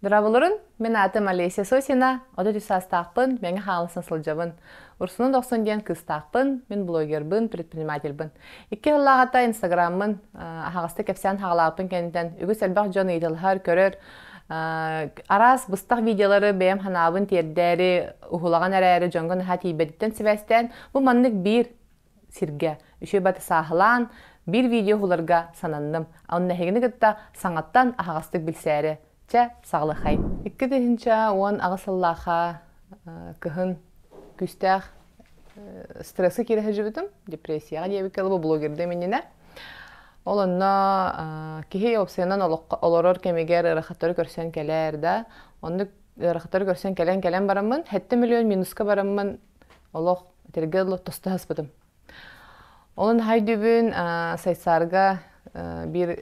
Дұрабылырын, мен атым Олеся Сосина, ода түсастақпын, мені халысын сылжабын. Урсунun 90 ден кыстақпын, мен блогербін, предпринимательбін. Икки ғылағата инстаграммын, ағасты кепсиян хағалапын кеніден, үгіс әлбақ жон үйділғар көрір. Арас бұстақ видеолары бәйім ханабын тердәрі, ұғылаған әрәрі жоңғын хат ебедіттен сібәстен, бұл маннық бір сирге, үші баты сағылан, бір видео ғылырға сананным. Аунна хегіні күтті саңаттан ағастық білсәрі. Сағылы қай. Иккі дегінші оң ағысыллаға күхін күстәқ стрессы керехі жүбітім. Депрессияға дебік кәлі бұл блогерді меніне. Ол онна кехей опсайынан олорор кемегер ұрақаттары көрсен кәлер да. Онды ұрақаттары көрсен кәлен барамын. 7 миллион минуска барамын. Олық тергелі тосты хаспытым. Олон хайдүбін сайсарға бір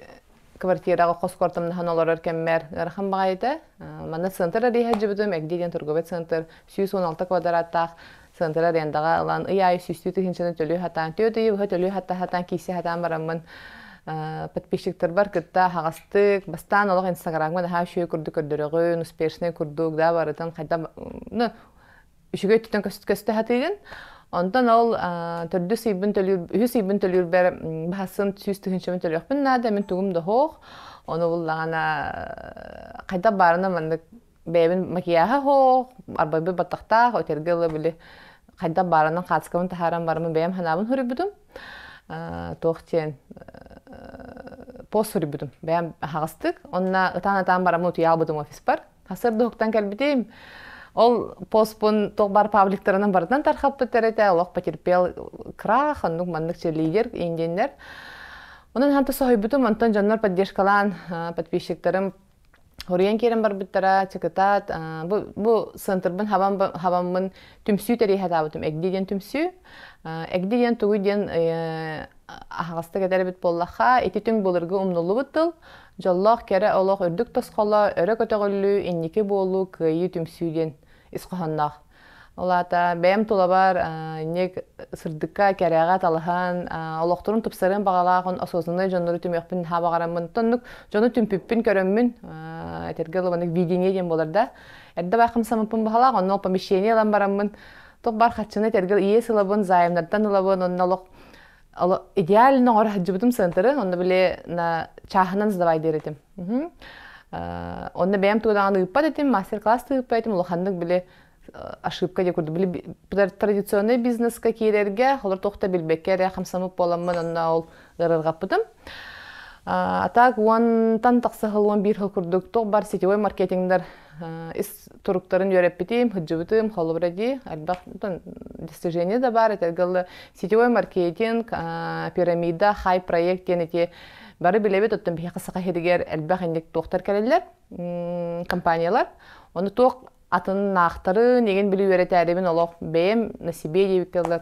квартираға қос кортымнахан олар өркеммер ғархан бағайды. Мана центр әрейхі жүбітім, әкдейден тұрғыбет центр, 116 квадраттақ центр әрендаға ұлан ұяй сүсті түхіншіні төлі хатан, төді үйі төлі хатан кейсі хатан барамын. Подписчиктер бар күтті хағастық, бастан олық инстаграмға наға үші күрді көрдіріғін, успешный күрдік да барытын қайда үшіге түтін көсті хатыйдын. Ondan ol türlü sıybın tölür ber bahasın süs tühünçümün tölüyor. Ben nada men tuğum da hoğ. Onu bullağına kayda barına mandık beyabin makiyaha hoğ. Arbabı bataqtaq, otergılı bile kayda barına qatsıqamın taharan barımın beyam hanabın hürü budum. Toğtiyen post hürü budum. Beyam hağıstık. Onna ıtan barımın utuyal budum ofis bar. Hasırdı hoqtan kelbideyim. Ол постпун тоғбар пабликтерінің барынан тарқап біттереті, олық потерпел крах, онның манның лидер, индендер. Оның ханты соғай бұтым, онтан жаннар поддержкалан подписчиктерім Хориян керен бар біттара, чекатат. Бұл сынтырбын хабамын түмсүй тәрейхі табытым. Әгдейден түмсүй. Әгдейден тұғыден ағасты кәдәрі біт боллаға, ететің болырғы ұмнылы бұттыл. Жаллақ кәрі олақ үрдік тасқала, өрі көтіғілі, еннекі болу, күйі түмсүйден ісқығаннақ. Олата бәйім тұла бар, нек сырдыққа кәріға талыған, олақтырын тұпсарын бағалағын, осозыны жоныры түмеқпін хабағарамын. Тоннық жоны түмпіппін көріммін, әтергілі бұнық виденеден боларда. Әрді бақым самыпын бағалақ, оны ол помещение алан барамын. Тоқ бар қатшыны әтергіл ие сылабын, зайымдардан ұлабын, оны олық идеалінің ора хаджыбытым сынтыры, оны біле чахынан сдавай деретім. Оны бәйім тұғдағаны ұйыппад етім, мастер-класс ұйыппад етім, олықандық біле ошибка де көрді. Біле традиционный бизнесқа кейлерге, олар тоқта білбеккер, қамсамып боламын, онына ол ғырырғап бұдым. Атақ, онтан тақсығыл, он бір хыл күрдік, тоқ бар сетевой маркетингдер іс тұрықтарын өреп бітейм, хүджібітім, қолы біреди. Әлбақ, достижение да бар, әтергілі сетевой маркетинг, пирамида, хай проект, енете бары білебет, оттан бейі қысыға хедігер әлбақ әндек тоқтар кәрелер, компаниялар. Оны тоқ атын нақтары, неген білі өрет әребін олық бәйім, насибе дейбіккелі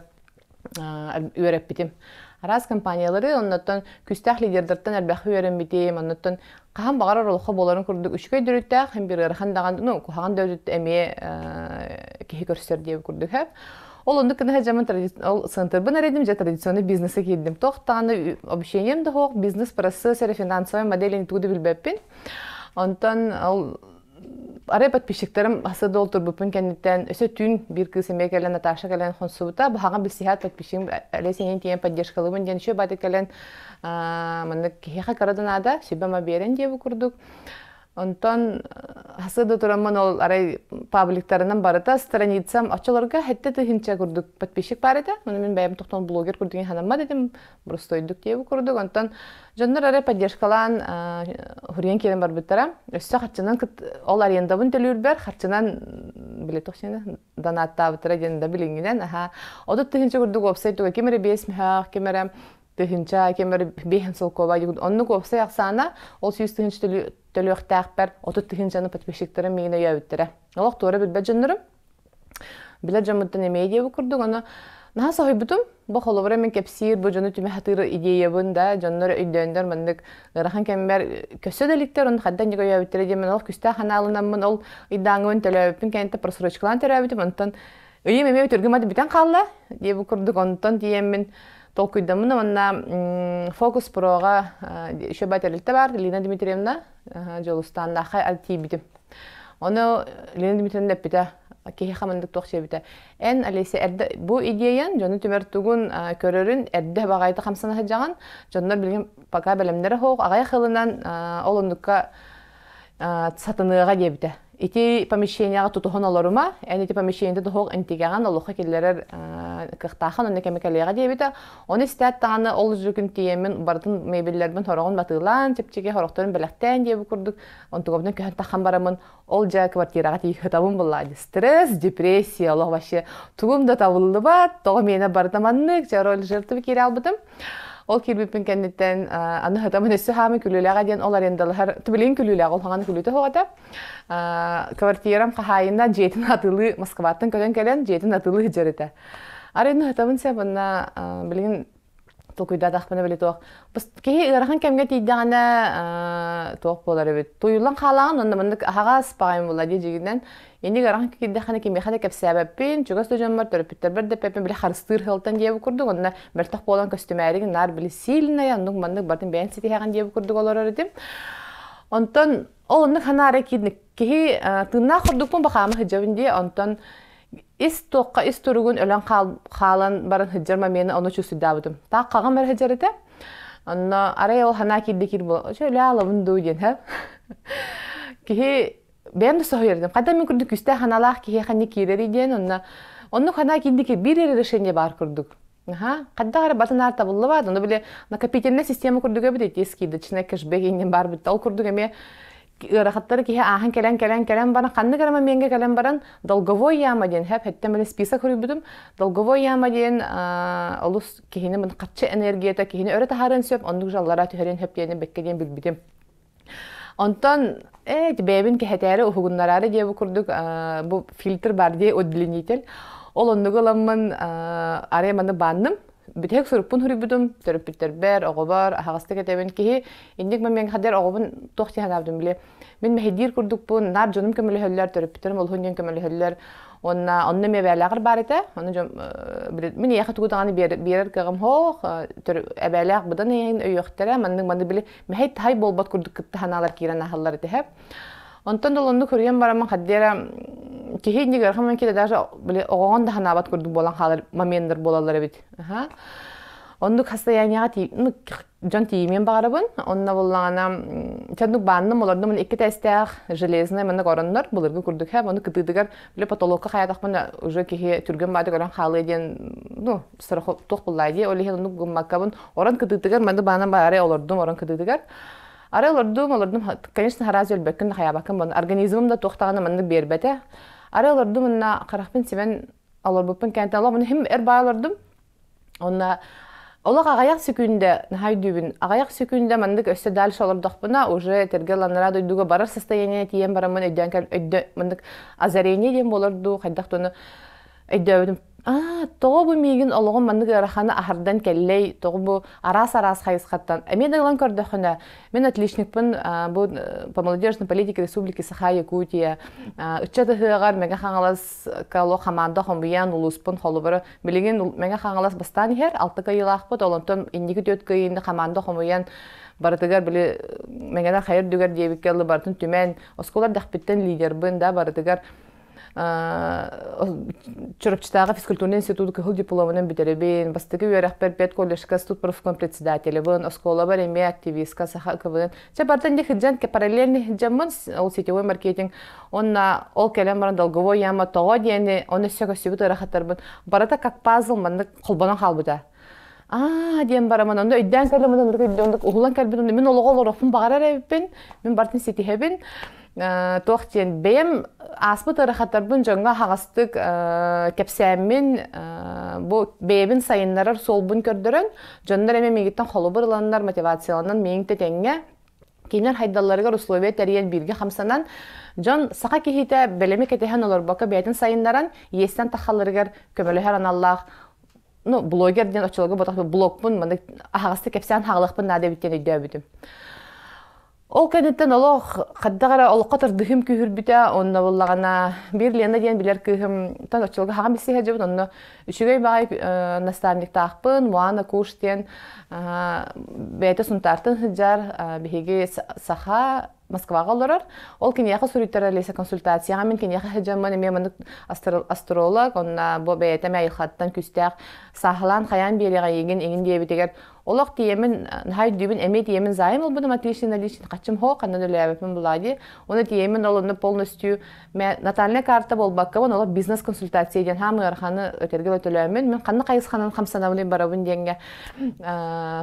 өреп бітейм. Араз компаниялары, оннаттан күстәқ лидердерден әлбәқі өрен бітейм, оннаттан қаған бағарар олыққа боларын күрдік үшкөй дүріттәқ, hem bir ырхан даған, қаған дөйдітті әме кехи көрістер дейбі күрдік әп. Ол онды кінді жаман сынтырбын әредім, жа традиционный бизнесі кейдім. Тоқтағаны обещением да хоқ, бизнес парасы, сәрі финансовай моделін туғды білбәппен. Онтан арай подписчиктерім асыды ол тұрбыпын кәнеттен өсі түн бір кыз емей кәлен Наташа кәлен қонсуыта. Бұхаған білсихат подписчикім әлі сенен тейін поддержкалыбын ден үші бады кәлен мұнды кеха қарадын ада, сөйбама берен дебі күрдік. Онтан асыды тұрамын ол арай пабликтерінен барыта страницам açыларға хәтті түхінча күрдік подписчик бар еді. Оны мен бәйім тұқтан блогер күрдіген ханамма дедім, бұрыстойдық дебі күрдік. Онтан жондар арай поддержкалан хүрген келін бар біттара. Өсі қатшынан ол арендабын төлір бәр, қатшынан біле тоқсені донатта бұттара денді білінгенен. Оды түхінча күрдік опсайдуға кемері 5 мүхақ, кемері түхінча, кемері 5 сылқова дейгін. Оны опсай ақсана, ол сүйіз түхінчі төлөқтәқ бәр, оты түхінчаны подписчиктерім мегіне өйәуіттірі. Олық туары білбәт жондарым. Біләт жамыттан емей дейбі күрдік, оны наға сағай бұтым. Бұл қолыбыра мен кәпсир, бұл жоны түмі хатыры идея бұн да, жонлары өйдәндер, мандық ғырахан кәмбәр көсі дәліктер, оны қаддан жеге өйәуіттірі деймін. Олық күсті қаналынан ол идаңын төлөуіппін кәнті просрочкалан төлөуіптім, онтан өйім емей өтіргім ады бітен қалла дейбі күрдік, онтан дейемін. Толкуйдамын, онна Фокус Проға шөбәт әлітті бар, Лина Дмитриевна, жолыстанда қай әлтей бітім. Оны Лена Дмитриевна пита кеһи хамындык тохчебите. Эн Алеся эрде бу идеян жону түмертүгүн көрөрүн эрде багайты хамсана хаҗаган. Жоннор билген пока белемдер хог агай хылынан олондукка сатыныга дебите. Ити помещенияга тутухон олорума, эти помещениеде хог интигаган олоха киллерер кыхтахан онне кемикалега дебите. Оны стат таны ол жүкүн тиемен бардын мебеллербин хорогон батылан, чепчеге хорокторун белектен дебе курдук. Онтугобдун көһөн тахан барамын. Ол жа квартирага тиихтабын буллады. Стресс, депрессия, Аллах вообще тугумда табылды бат. Тога мени бардаманнык, жарол жертвы кире албытым. Ол кирбипин кеннеттен аны хатамын өссө хамы күлүләгә дигән олар эндалар тибелин күлүләгә ул хаган күлүтә хогата. Квартирам кахайында жетин атылы Москваттан көлөн келен жетин атылы хижерете. Арыны хатамын сәбәнә билген токуйда дахпына биле ток. Бис ки ырахан кемгә тидәгәнә ток болар бит. Туйулан халаган онда мындык агас пагым була дигәннән. Енді ғарған кекелді қаны кеме қады кәп сәбәппен, чүгас төжен бар, төріпіттер бірді пәппен білі қарыстыр ғылтан дебі күрдік. Онына мәртақ болан көстімәрігін нар білі силіна яндың мандық бардың бәйін сеті хаған дебі күрдік олар өрідім. Онтан, ол ондық хана ары кедінік кеге тыңна құрдық пұн бақамы хыджабын де, онтан ис тоққа, ис тұрығын өлен қалан барын хыджарма мені оны чүсі дабыдым. Тақ қаған бәрі хыджарыды. Онна арай ол хана кедді кер бол. Шөлі алабын дөйден, бәм дә сохердем. Када мен күрдүк үстә ханалах ки ханны кирер иден, онны хана киндики бир решение бар күрдүк. Када гара батынар табылды бар, онда биле накопительная система күрдүгө бит эски дичне кэшбэк инден бар бит. Ал күрдүк эме рахаттары ки ахан келен бара канны гарама менге келен баран долговой яма ден хеп хеттем эле список көрүбүдүм. Долговой яма ден олус кихине мен катчы энергията кихине өрөтө харын сөп, ондук жаллара төһөрен хеп дени беккеден билбидим. Онтан бәбин кехетәре ухугуннарары дебе күрдүк. Бу фильтр бар ди удлинитель. Ол ондугы ламмын ареманы банным. Битек суруппун хурибудум, төрөпүттер бер, огобар, агасты кетебин ки индик мен хадер огобун тохти хадабдым биле. Мен мехдир күрдүк бу нар жонум көмөлө хөллөр төрөпүттер мол хуньян көмөлө хөллөр. Онны мебәләгыр бар ите. Аны мен яхат гуданы берер кагым хох, әбәләг будан ен өйөктәре, меннең биле мехет хай болбат күрдүк китте ханалар кирен ахаллар ите хеп. Онтон долонду көргөн барамын хаддера кехин дигер хаман киде даже биле огон да ханабат күрдүк болан халар моменттер болалар бит. Ондук состоянияга жан тимен барабын. Онна боллагана чандык банным оларды мен эки тестах железный мен ороннор булыргы күрдүк хеп. Аны кытыдыгар биле потолокка хаятакмын уже кехи түргөн бады көрөн халы ден сыры ток буллайды. Оле ондук гуммакабын орон кытыдыгар мен банам бары олордум орон кытыдыгар. Ары олордум, конечно, хараз өлбөккүн хаябакын бон организмымда токтаганы мен бербете. Ары олордум мына каракпын сибен олорбуппун кенте алам мен хим эрбай олордум. Онна олак агаяк секүндө хайдүбүн агаяк секүндө мендик өстө дальше олордокпуна уже тергеланара дойдуга барар состояние тиен барамын өйдөн кел өйдө мендик озарение ден болорду кайдактыны өйдөбүм. Тоғы бұл мейгін олығын маңнығы араханы ахардан кәллей, тоғы бұл арас-арас хайысқаттан. Мен ағылан көрдіқіні, мен отличникпін бұл по молодежной политике Республики Саха-Якутия. Үтчаты ғығар мәңі қаңылас кәлі қаманда қомбиян ұлыспын қолы бұры. Білеген мәңі қаңылас бастан ехер, 6 кайылақ бұд, олантон 2-4 кайында қаманда қомбиян барытыгар білі мәңгенар қайыр дүгер дейбік кәлі барытын түмен. Осколар дәқпеттен лидербін да барытыгар Чурапчатага физкультурный институт кыгыл дипломынан битеребин, бастыгы үйрәхбер пет коллежка студ профком председателі бын, оскола бар эме активистка саха кыбын. Чабардан де хиджан ке параллельный хиджамын, ол сетевой маркетинг, онна ол келем баран долговой яма того дені, оны сөйгі сөйбіт ырахаттар бын. Барата как пазл манды қолбанан қалбыда. Дем бараман, онда өйден кәлімін, ондық ұғылан кәлбін, мен олығы олырықпын бағарар әбіппен, мен бартын сетихебін. Тоқтен бәйім аспыт ырахаттарбын жаңға хағастық кәпсәмін бұл бәйбін сайынларар солбын көрдірін. Жондар әме мегеттен қолы бұрыландар мотивацияланан меңті тәңге. Кейнер хайдаларығар условия тәрейен бірге қамсанан. Жон сақа кейті бәлемі кәтіген олар бақы бәйтін сайынларан естен тақаларығар көмілі әран Аллах. Блогерден очылығы бұтақ блогпын, ағасты кәпсән хағылықпын нәді біттен өйді өбідім. Ол кәнеттен олық қаддағара олыққа тұрдығым күйір біте, онына болағана бір лена дейін білер күйім тан очылғы хағам білсі әжібін, онына үшігей бағай наставникті ақпын, муана курс дейін бәйті сұнтартын хыджар бігеге саха Москвага олорор. Ол кинияха суриттара лесе консультацияга мен кинияха хеджамман мен астролог, онна бу бәйтәм айхаттан күстәк сахлан хаян берега еген еген диебитегер олох тиемен хай дүбен эме тиемен займ ол будем отлично лично качым хо канада лебен булади. Оны тиемен олны полностью натальная карта болбакка ол бизнес консультация ден хамы арханы өтергә өтөләмен. Мен канны кайысханын хамсанавлы барабын дигәнгә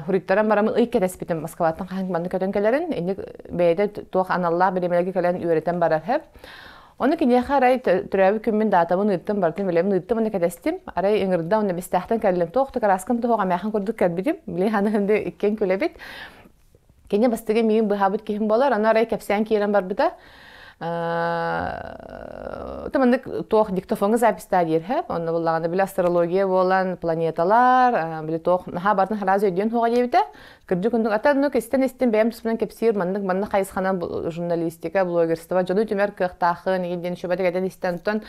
хуриттарам барамын ыйкә респитем Москвадан ханг манны көтөнкәләрен инде бәйдә туак аналлар белемлеге калан үйрәтән барар һәп. Оны кине харай төрәбе күммен датамын ыттым бартын белем ыттым оны кәдәстем. Арай иңирдә оны бистәхтән кәллем тохты караскым тохга мәхән күрдүк кәдбидем. Биле ханымды иккен күләбит. Кине бастыгы мин бу хабит ким болар, аны арай кәпсән кирән бар бита. Томандык тох диктофонга записта дир һәп. Оны буллаганда биле астрология болан планеталар, биле тох наха бартын харазы өйдән хога дибитә. Кырҗы көндүк атаны кестен бәм туспан кепсир манны кайсхана журналистика, блогерство, җоду төмәр кыхтахы, нигән шөбәдә гәдән истәнтон.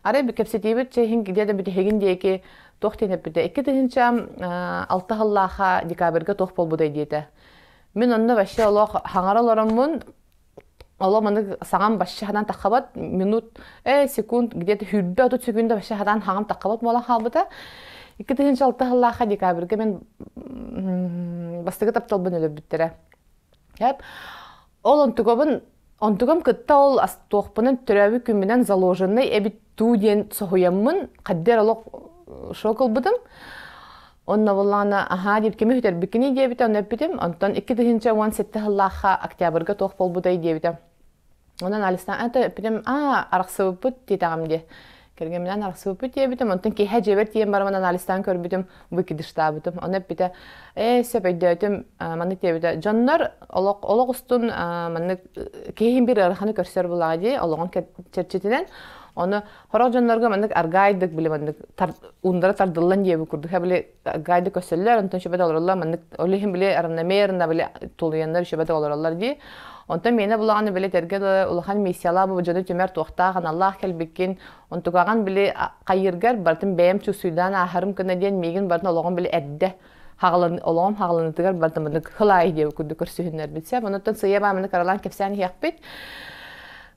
Арай бу кепситибит чехин гидә бит хеген диеке тохтенеп бит. 2-6 халлаха декабрьгә тох болбудай диете. Мен онны башы Аллах хаңараларымын Алла маны сагам башчадан тахабат минут секунд где-то хүрбе отут секунда башчадан хагам тахабат мола халбыта 2-6 халлаха декабрьгә мен бастыгы тапталбын өлөп биттере. Хәп ол онтугам кытта ол астохпынын төрәбі күмінен заложенный эбит туден соһуяммын каддер олық шокол будым. Онна боллана аха дип кеме хүтер бикини диебит онна битим. Онтон 2-17 халлаха октябрьга тох болбудай диебит. Онан алыстан ата битим араксыбыт дитагамди. Кергемнен араксыбыт диебит. Онтон ки хаҗебет дием барман алыстан көрбитим викидиштабытым. Онна бите себедетим маны диебит. Жаннар олок устун маны кеһин бир арханы көрсөр булагы ологон черчетинен Оны хорог жаннарга мандык аргайдык биле мандык ундара тардыллан диебе курдук. Биле аргайды көсөллөр, онтон шөбөдө олорлар мандык олихим биле арнамерна биле тулуяндар шөбөдө олорлар ди. Онтон мени булаганы биле терге улахан миссиялар бу жөнү төмөр туактаган Аллах келбекин, онтугаган биле кайыргар бартын бэм чусуйдан ахарым кына ден мегин бартынологон биле эдде. Олоом хагаланытыгар бартын мандык хылай диебе курдук көрсөһүннөр битсе, онтон сыяба мени каралан кепсән хияппит.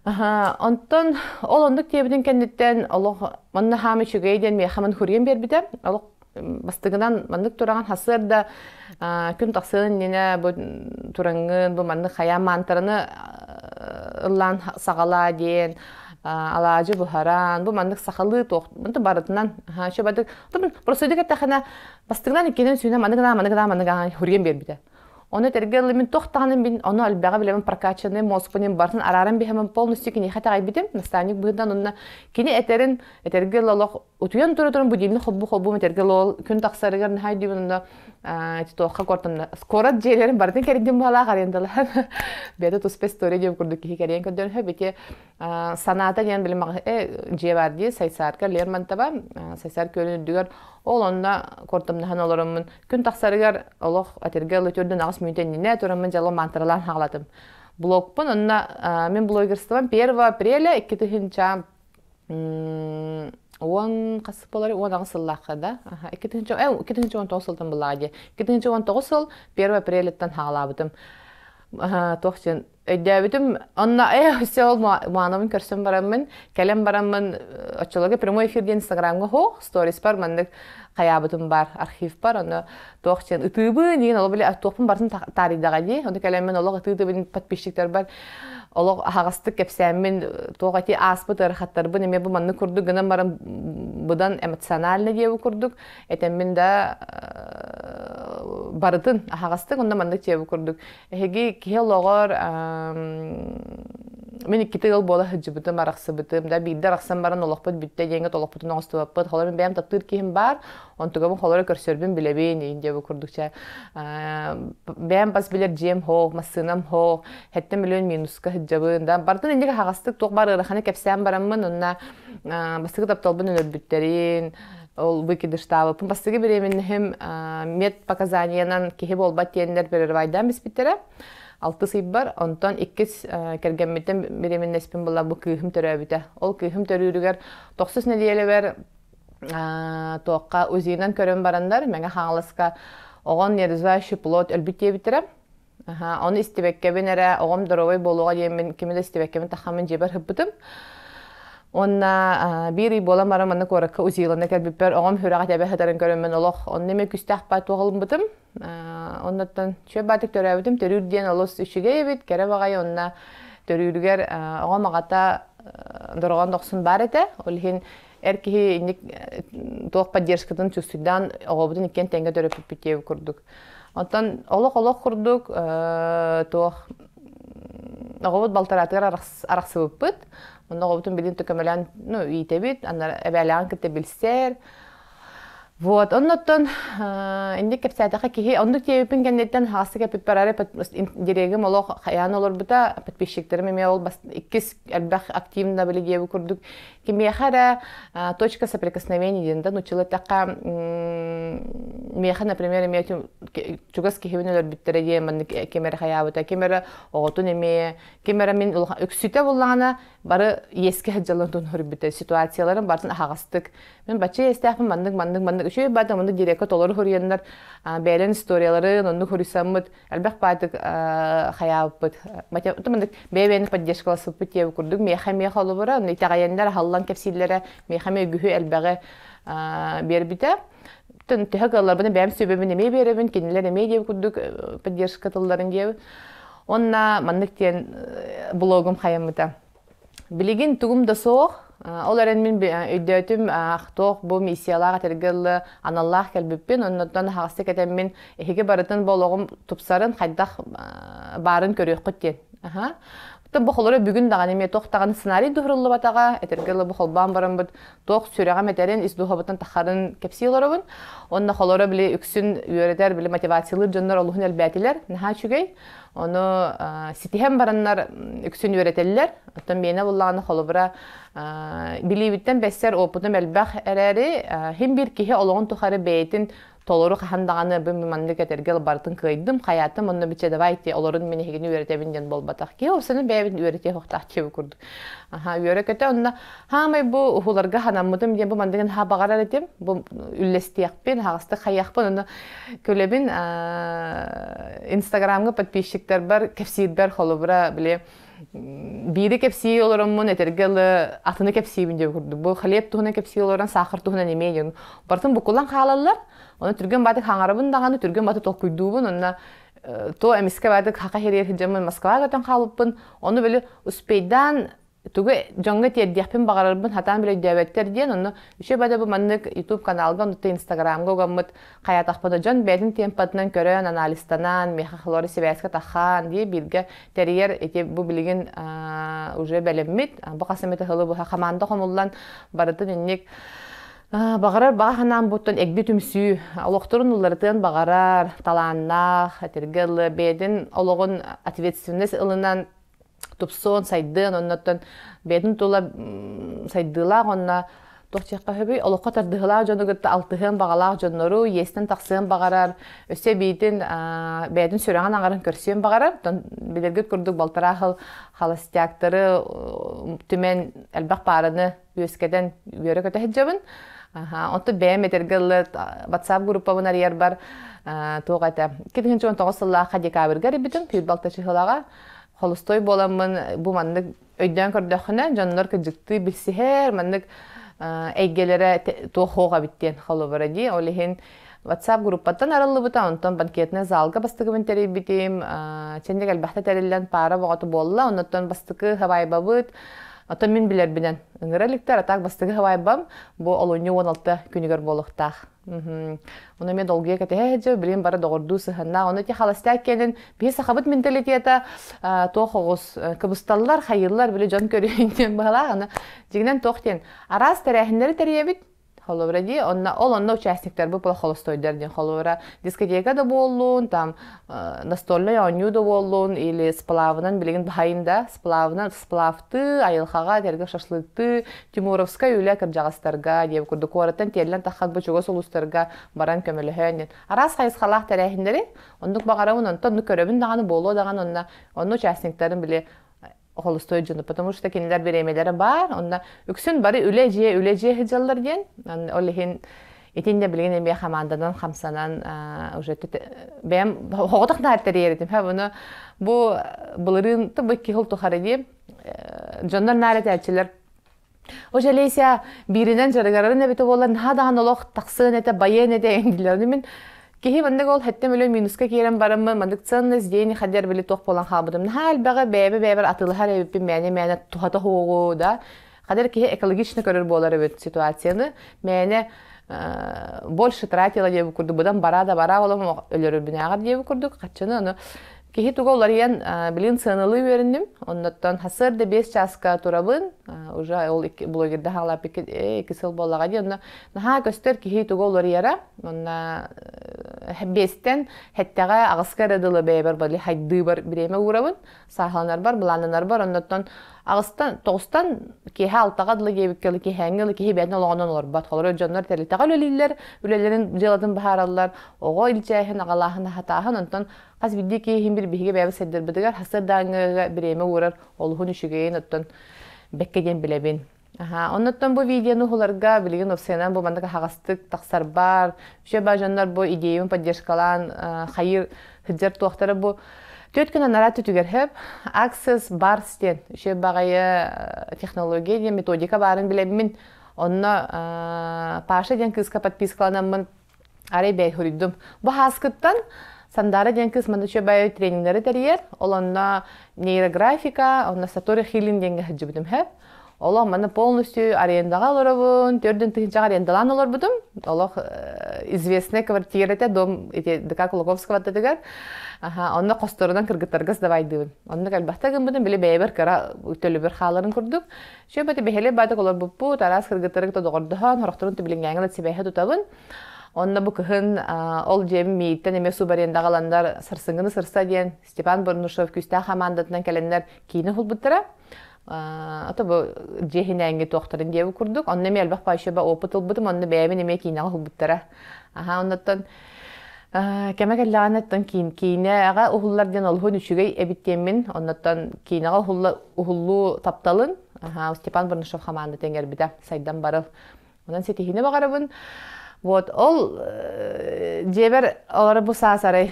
Онтон ол ондук тебидин кендиттен Аллах манна хамы чүгейден ме хамын хурген бербиде. Аллах бастыгынан мандык тураган хасырда күн таксын нене бу тураңын бу мандык хая мантарыны ыллан сагала ден алажы бухаран бу мандык сахалы тох мынты барытынан шөбадык просто дигә тахана бастыгынан икенен сүйнә мандык хурген бербиде. Оны тергелли мен тохтаным бин оны албага билем прокачанный мозгунин бартын арарам бихем полностью кини хата гайбидем наставник быдан онна кини этергел Аллах утуян турутун будильник хоббу тергел күн таксарыгар хайди бунда тохка кортында скоро жерлерин бартын кердим бала гарендала беда то спес стори деп курдук ки керен көдөн хөбете саната ден билем жеварди сайсарка лермантаба сайсар көлүндүгөр ол онда кортымны ханаларымын күн таксарыгар Аллах этергел өтөрдөн агыс мүнтенне турамын жало мантарлар хагалатым блогпун онна мен блогерством 1 апреля 10 касып болар 10 сыллакка да 2019 сылтын булади 2019 сыл 1 апрельтен хагалабытым тохчен өйдәбитим онна сел маанамын көрсөм барамын келем барамын очолога прямой эфирде инстаграмга сторис бар мандык каябытым бар архив бар аны тохчен ытыбы деген ол биле тохпун барын таридага ди оны келемен олог ытыбын подписчиктер бар олог агастык кепсәммен тогати аспыт архаттар бу неме бу манны курдук гына барам будан эмоционально диеп курдук этеммен да барытын агастык онда манны диеп курдук эги келогор мен 2 жыл бола хыжыбытым араксыбытым да бидер аксан баран олокпут бүтте деңге толокпутун оңстубаппыт холор бем таптыр ким бар онтугам холор көрсөрбүн билебин диеп курдукча бем бас билер жем хо масынам хо 7 миллион минуска хыжыбын да бартын инде хагастык ток бар ыраханы кепсәм бараммын онна бастыгы тапталбын өлбүттерин ол выкидыштабы бастыгы беремен hem мед показаниянан кеһи болбат тендер берервайдан биспиттере 6 сыйып бар, онтон 2 кергенметтен беремен неспен була бу кыйхым төрөбүтэ. Ол кыйхым төрүүрүгөр 9 неделе бер тоокка өзүнөн көрөн барандар, мега хаңлыска огон нерза шиплот өлбүтте битерем. Onu istibekkemin ere oğum dorovay boluğa diyemin kimi de istibekkemin taxamın jeber hıbbıdım. Onna biri bolam ara manna koraka uzilana kelbipper oğum hürağa tebe hıdarın görünmen oloq. Onu neme küstahpa toğalım bıdım. Ondan şöyle batık törebidim. Törür diyen olos üçüge yebit. Kere bağay onna törürger oğum ağata doroğan doqsun bar ete. Olhin erkeği indik toğ поддержкадан чувствудан оғобудun ikken tenge töröpüp bitevi kurduk. Ondan oloq kurduk. Toğ oğobud baltaratır araqsıbıp bıt. Onda oğobudun bilin tökömelen iyitebit. Anlar ebeleğen kıtte bilser. Вот, оннотон инде кепсайтаха кихи ондук тиепин кеннеттен хасы кепип барары дирегим олох хаян олорбута подписчиктерим эме ол иккис элбах активно били диеби курдук кимехара точка соприкосновения динда нучила така меха, например, эме чугас кихибин олорбиттере диеман кемера хаябыта кемера оготун эме кемера мин үксүтө буллана бары еске хаджалантун хорбите ситуацияларын бартын хагастык мен бачы эстафын мандык Şöyle badım onu direkt olur huriyanlar belen istoryalарын onu hurisamıt elbette batık hayabıt. Mata tumandık beybeğini поддержкаласып bitiyor kurduk. Meyhame halıbara ne tagayenler hallan kefsillere meyhame gühü elbette berbite. Tühakalar bana benim sebebini mi berebin kendileri mi diye kurduk поддержкатыларын diye. Onna mandık diyen blogum hayamıta. Biligin tugum da soğuk. Оларын мен өйдөтүм ахтоқ бу миссияларға тергелі аналлах келбіппен, оннан хағысты кетем мен эхеге барытын болуғым тупсарын қайдақ барын көрек құттен. Бұ қолыры бүгін даған еме тоқтаған сценарий дұғырылы батаға, әтергелі бұ қолбан барын бұд тоқ сүреға метерін іздуға бұтын тақарын кепсийлері бұн. Онна қолыры біле үксін үйеретер біле мотивациялы жонлар олығын әлбәтілер, наға чүгей. Onu sitihem baranlar üksün öğretirler. Otan beni bullağını kolubra bilibitten besser opudum elbaq ereri hem bir kihi oluğun tuharı beytin toluru qahandağını bir mimandık etergel bartın kıydım. Hayatım onu biçe de vayti olurun meni hegini öğretebinden bol bataq ki. O senin beyabin öğreteye hoqtaq kevi kurduk. Öğrekete onda hamay bu uhularga hanamıdım diye bu mandığın ha bağarar etim. Bu üllestiyakpin, hağıstık hayakpin. Onu kölebin Instagram'a подписчиктер бар, кепсийтбер холубра биле бири кепсии олоромун этергеле атыны кепсиибин деп курду. Бу халеп туһуна кепсии олоран сахар туһуна немеген. Бартын букулан халаллар. Оны түрген баты хаңарабын даганы түрген баты толкуйдубун. Онна то эмиске баты хака херер хижамын Москвага гатан халыппын. Оны биле успейдан Тугу жаңга тердияппен бағарарбын хатан біле дәветтер дейін, оны үші бәді бұл маннык YouTube каналға, онды Instagramға ғамыт қаятақпыды жон бәдің темпатынан көрен, аналистанан, мехақылары себәске таққан дей бірге тәрейер бұл білген уже бәлеммет. Бұл қасыметі ғылы бұл қаманды қомылдан барытын үннек бағарар бағанан бұттан әкбі түмсі, олықтырын ұлырытын бағарар, таланнақ, әтергілі бәдің олығын ответственность ылынан тупсон сайдын, оннаттан бедин тула сайдылақ, онна тоқчаққа хөбей, олыққа тардығылақ жону гытта алтығын бағалақ жонору, естен тақсығын бағарар, өсе бейтін бедин сөраңан аңарын көрсен бағарар, білергіт күрдік балтарақыл халастияқтары түмен әлбақ барыны өскеден үйері көті хеджабын. Онты бәйім етергілі WhatsApp группабын арияр бар тоғайта. 2019 сыллаға декабрға ребітін, күйір балташығылаға. Холостой боламын, bu mandık öйден көрдөхіне, жанлар кыжыкты білсihер, mandık әйгелері тоқуға біттен қолы бара дей. Олеген WhatsApp группаттан арылы бұта, онтан банкетіне залға бастығы тәрей бітем, чендек әлбәқті тәрелден пара боғаты болла, онтан бастығы хавайба бұд. Отан мен білер бінен ұңыраліктер, атақ бастығы хавайбам, бұл олуыны 16 күнігер болықтақ. Оны мен долгия кәтәһәҗә билем бары догырду сыһынна. Оны ти халастак кенен бе сахабыт менталитета тохогус кыбысталлар, хайырлар биле жан көрөйден бала. Аны дигенен тохтен. Арас тәрәһеннәре тәрәбит. Холовра ди, онна участниктер бу холостойдер ден холовра. Дискотекада боллун, там настольный ойну да боллун или сплавынан билеген бахайында, сплавты, айылхага терге шашлыкты, Тимуровская үлә кыржагастарга, дип курды кораттан терлен тахак бу чугос улустарга баран көмөлөһөн. Арас хайсхалах тәрәһендәре, ондук багарауын онтон көрөбүн даганы боло даган онна участниктерин биле холостой жөнү, потому что кинилер беремелери бар, онда үксүн бары үле же хыжаллар ден. Олехин Итин де билген эмбе командадан хамсанан уже бем хоготак нааттер ха буну бу булырын то бу кихыл тухареди жондар нарет элчилер Ожа лейся биринен жарыгарарын эбите болан хадаан олох таксын эте байен эте эндилерни мен кихи мандык ол хеттем өлө минуска киерен барыммы мандык ценность дени хадер били тох болан хабыдым хал бага бебе атылыхар эбиппин мэне тухата хоого да хадер кихи экологично көрөр болар эбит ситуацияны мэне больше тратила деп курду будан бара болом өлөрү бинагар деп курдук качаны аны кихи туголар ян билин сынылы бериндим оннотон хасырды 5 часка турабын уже ол блогерде халап 2 сыл боллага ди онна наха көстөр кихи туголар яра онна 5тен хеттага агыскарадылы бебер бали хайды бар биреме урабын сахаланар бар булананар бар оннотон агыстан тогустан кихи алтага дылы кебиккели кихи аңгылы кихи бетин ологонон олор бат холор жоннор телитага өлелилер үлелерин жылатын бахараллар ого илчайхын агалахын хатахан онтон Аз бидди ки хим бир биге бәбе седдер бидигер хасыр даңга биреме урар олхун үшүгейин оттон беккеден билебин. Оннотон бу видеону хуларга билген опсенан бу мандага хагастык таксар бар. Үчө бажандар бу идеяны поддержкалан хайыр хыджар туактары бу төткөн нарат түгерхеп Access бар стен. Үчө багая технология методика барын билебин. Онно Паша ден кыска подпискаланамын. Арай бей хуриддум. Бу хаскыттан Сандара денкис мандача бай тренингдери терьер, олонна нейрографика, онна сатори хилин денге хаджибдим хеп. Олох мана полностью арендага лоробун, төрдөн тыгынча арендалан олор будум. Олох известный квартирате дом ДК Кулаковского тетегер. Онна косторунан кыргыттарга сдавайдыбын. Онна калбахтагын будум биле бейбер кара төлү бир халарын курдук. Шөбөтө бехеле бадык олор буппу, тарас кыргыттарга тодогордухан, хорохторун тибилингеңе сибеhe тутабын. Онна бу кыһын ол жем мииттен эме субаренда галандар сырсыңыны сырса диен Степан Борнушов күстә командатынан келеннер кийини хулбуттара. Ата бу жехинәңге тохтарын дебу курдук. Онна ме албак пайшаба опыт улбутум, онна бәйбин эме кийини хулбуттара. Оннаттан кемекелләгәнәттән кийини ага ухуллар ден олхун үчүгей эбиттемин. Оннаттан кийинага ухуллу тапталын. Степан Борнушов командатын гербиде сайдан барыл. Онан сетихине багарабын. Вот, ол жебер олары бу саасарай.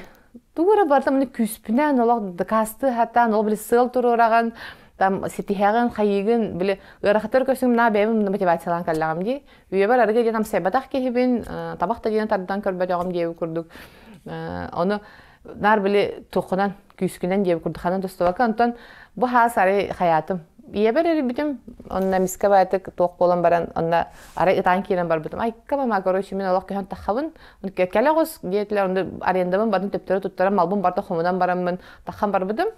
Тугура барда мыны күспүнен олақ дыкасты хаттан, ол білі сыл турураган, там сетихаган, хайыгын, білі ырахатыр көсің мына бәйбім мотивациялан каллағам дей. Үйе бар арыға денам сайбатақ кейбін, табақта денен тардан көрбәт оғым дейбі күрдік. Оны нар білі туқынан, күскінен дейбі күрдік. Ханан достуака, онтан бу хаасарай хаятым. Ебер битим, онна миска байтык тоқ болан баран, онна арай ытан кирен бар битим. Ай, кама короче, мен олақ көйін таққабын. Кәлі ғыз дейетілер, онда арендамын, батын төптері тұттарам, малбын барда хомудан барамын, таққан бар битим.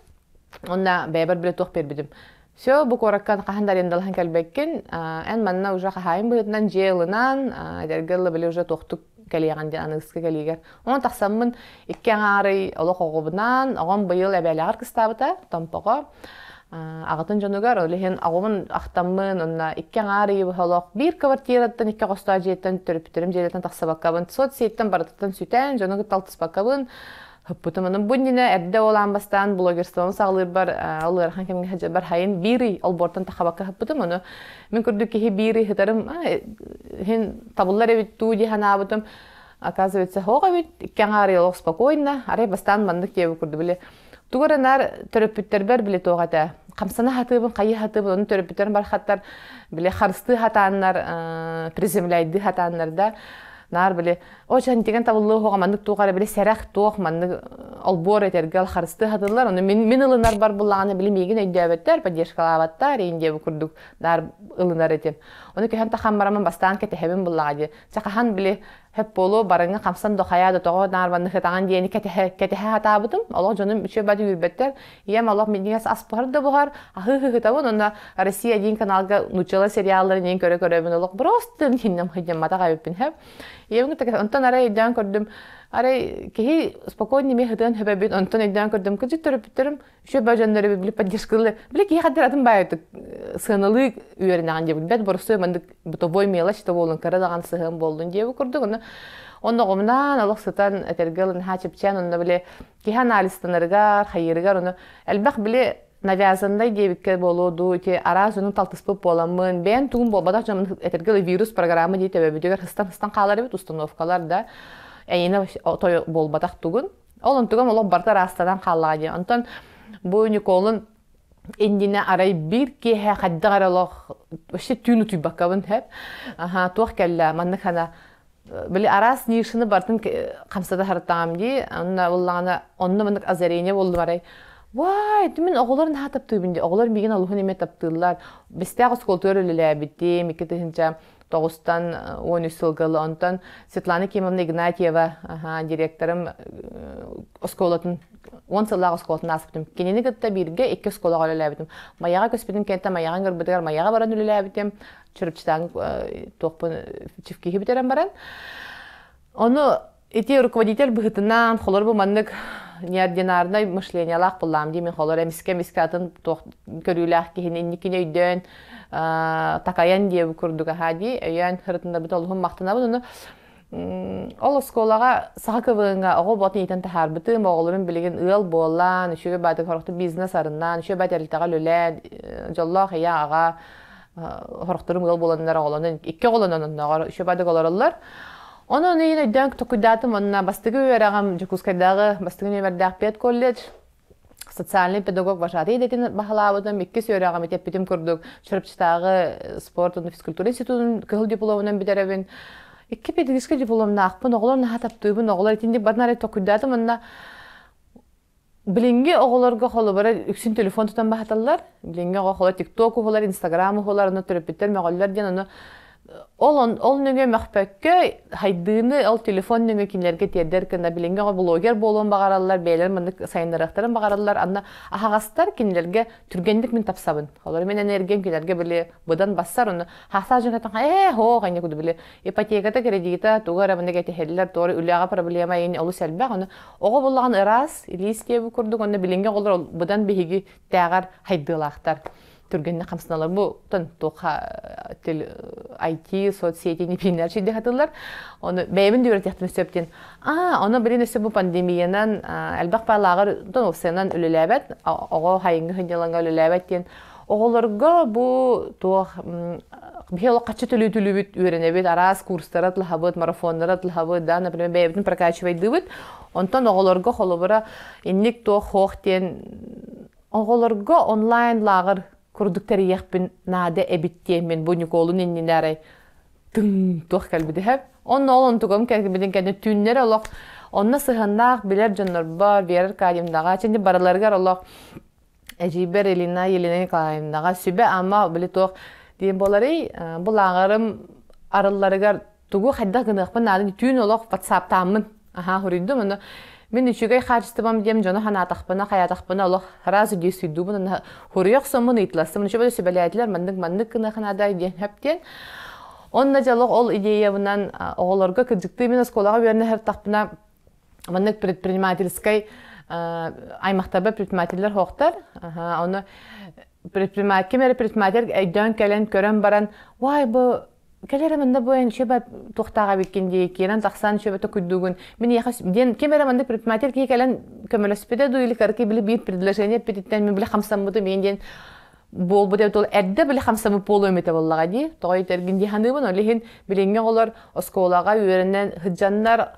Онна бәйбер біле тоқ бер битим. Все, бұ кораккан қахандар ендалған кәлбеккен, ән манна ұжа қахайын бұйтынан, жейлынан, дәргерлі біле ұжа тоқтық кәлейған ден анығысқы кәлейгер. Оны тақсамын, иккен ағарай олық оғыбынан, оған бұйыл әбәлі ағар кыстабыта, томпаға. Ағытын жонугар, олеген ағымын ақтамын, онна иккен ағарай бұхалақ. Bir квартираттан, икке қоста жеттен, төріптерім жеттен тақсабаққабын, соцсеттен барытыттан сүтен, жонуғы талтыспаққабын. Хыппытымының бұнніне әрді олан бастан блогерстығын сағылыр бар, олар хан кемге хәжі бар хайын бири олбортан тақабаққа хыппытым, оны мен күрдік кехе бири хытарым, хен табылар әбет туди хана абытым, оказывается, хоға бет, иккен ағарай олық спокойно, арай бастан мандық дебі күрді біле. Туғыранар төрөппүттер бар биле тоғата. Қамсана хатыбын, қайы хатыбын, оны төрөппүттерін бар хаттар, биле харысты хатаннар, приземляйды хатаннарда. Нар биле, о чан деген табылы хоға мандық туғара биле сәрәқ тоқ, мандық олбор етергел харысты хатылар. Оны мен ылынар бар бұлағаны биле меген өйді әбеттер, поддержкалабаттар, ейінде бұл күрдік нар ылынар етен. Оны көйін таққан барамын бастан кәтехебін бұлағы де. Сақахан биле hep bolu barıngı kamsan doqaya da toğu narbanı xetağın diyeni ketehe hatabıdım. Allah canım üçe badi yürbetter. Iyem Allah medeniyyas asparı da buhar. Ahı xetağın onda Россия deyin kanalga nuçala serialları neyin köre bin olaq. Brostun hinnem hıcam mata qaybipin hep. Iyem gıtak ondan araya iddian gördüm. Арай кеһи спокойно ме хытын хөбөбүт онтон эдден көрдөм кыжы төрөпүттөрүм үшө бажаннары биле поддержкалы биле кеһи хадыратым байыты сыналык үйөрүнаган деп бет борсу мандык бутовой мелочь то болун карадаган сыгым болдун деп көрдүк онно гомнан алык сытан этергелин хачыпчан онно биле кеһи анализтанарга хайыргар ону элбак биле навязандай дебикке болуду, те аразының талтыспып боламын. Бен тугун болбадак жамын этергел вирус программа дейт өбөбүдөгөр хыстан калар бит установкалар да. Эйне той болбадак тугун. Олон тугун олох барта растадан каллагы. Антон бу Николун индине арай бир кеһе хаддагаралох вообще түнү түйбаккабын хеп. Аха, тух келла манны хана били арас нишины бартын камсада хартагам ди. Онна буллагана онны мындык азарене болду барай. Вай, түмен оғыларын хатап түйбінде, оғылар меген алуғын еме таптылар. Бістегі сколтуэр өлілі әбітті, мекетігінча 9-тан 13 сылғылы, онтан Светлана Кимовна Игнатьева, директорым осколатын, 10 сыллағы осколатын асыптым. Кенені күтті бірге 2 сколаға өлілі әбітім. Маяға көспетін кентті, маяғын көрбітігер, маяға баран өлілі әбітім. Чүріпчітағын тоқпын чифкеге бітерен баран. Оны эти руководитель бұғытынан, қолыр бұл маннық неординарное мышление лах булам ди мен холор эмиске атын көрүлах кихин инникине үйдөн такаян диye курдуга хади ян хыртында бит олхум мактана буну ол сколага сакыбыңга ого ботын итен тахарбыты оголорун билеген ыл боллан үшөгө бады хорокты бизнес арынан үшө бадерлтага лөлө жоллох я ага хорокторум ыл боландар оголонун икки оголонун үшө бады голорлар. Оны нейне дәнк токудатым, онна бастыгы өрағам Жукускайдағы бастыгы универдақ пет колледж, социальный педагог вожатый детин бахалабыдым, 2 өрағам етеп бітім көрдік, Шырыпчытағы спорт және физкультура институтын кығыл дипломынан бідеребін. 2 педагогический дипломна ақпын, оғылар нахатап түйбін, оғылар етінде барнары токудатым, онна білінге оғыларға қолы бары үксін телефон тұтан бахаталар, білінге оғылар тиктоку олар, инстаграмы олар, оны түріппеттер мәғалылар ден, оны Ол нөңе мәхпәкке хайдыны ол телефон нөңе кинлерге тердер кында билинге блогер болуын бағаралар, бейлер мындык сайындарақтарын бағаралар, анна ахағастар кинлерге түргендік мен тапсабын. Олар мен энергиям кинлерге біле бұдан бассар, оны хаса жыңғатын, хо, ғайне күді біле, ипотеката кредита, туғар абында кәте хелілер, торы үліға проблема ені олы сәлбәқ, оны оғы болған ырас, илис тебі күрдік, оны билинге олар бұдан бейгі тәғар хайдылақтар. Түргенне қамсыналар бұл тоқа IT, соцсети, непейнер шейді қатылар. Оны бәймін дөйір тияқтын өсептен. Оны бірін өсе бұл пандемиянан әлбәқ байлағыр офсайынан өліләбәт, оғы хайынғы хынделанға өліләбәттен. Оғыларға бұл тоқ бейолы қатшы төлі бүт өренебет, арас курстары тылхабыт, марафонлары тылхабыт, да, например, бәйбітін прокачивайды бүт. Онтан оғыларға қолы бұра еннік тоқ хоқтен оғыларға онлайн лағыр курдуктар яхпин наде эбиттен мен бу Николун иннерай тың тох калбиде хеп. Онна олон тугам калбиден кәне түннер олох. Онна сыганнак билер жоннор бар, берер кадимдага ченди бараларга олох. Эжибер Елена Николаевнага сүбе ама биле тох ден болары булагарым арылларыгар тугу хадда гыныкпын нады түн олох WhatsApp тамын. Аха хуридду мына мен үчүгэй харчтыбам дем жона ханатахпына хаятахпына олох разы десүйдү бuna хурыйок сомун ытласы мына чөбө сөбөләтләр мандык кына ханада ден хептен онна жалык ол идея бунан оголорго кыжыкты мен школага берне хер тахпына мандык предпринимательской аймактарда предпринимательлер хоктар аны предприниматель айдан келен көрөн баран вай бу Келеремінде бұйын шөбі тоқтаға беккенде керен тақсан шөбі күддігін. Мен яқаш, ден кемеремінде предприниматель кей кәлін көмелеспеде дуйлы кәрке білі бейт предложение пететтен мен білі қамсамыды мен ден бол бұд әбді ол әдді білі қамсамы болу өметі болуға дей. Тоғай тәргенде ханыбын, олеген білінген олар осколаға өрінен хыджандар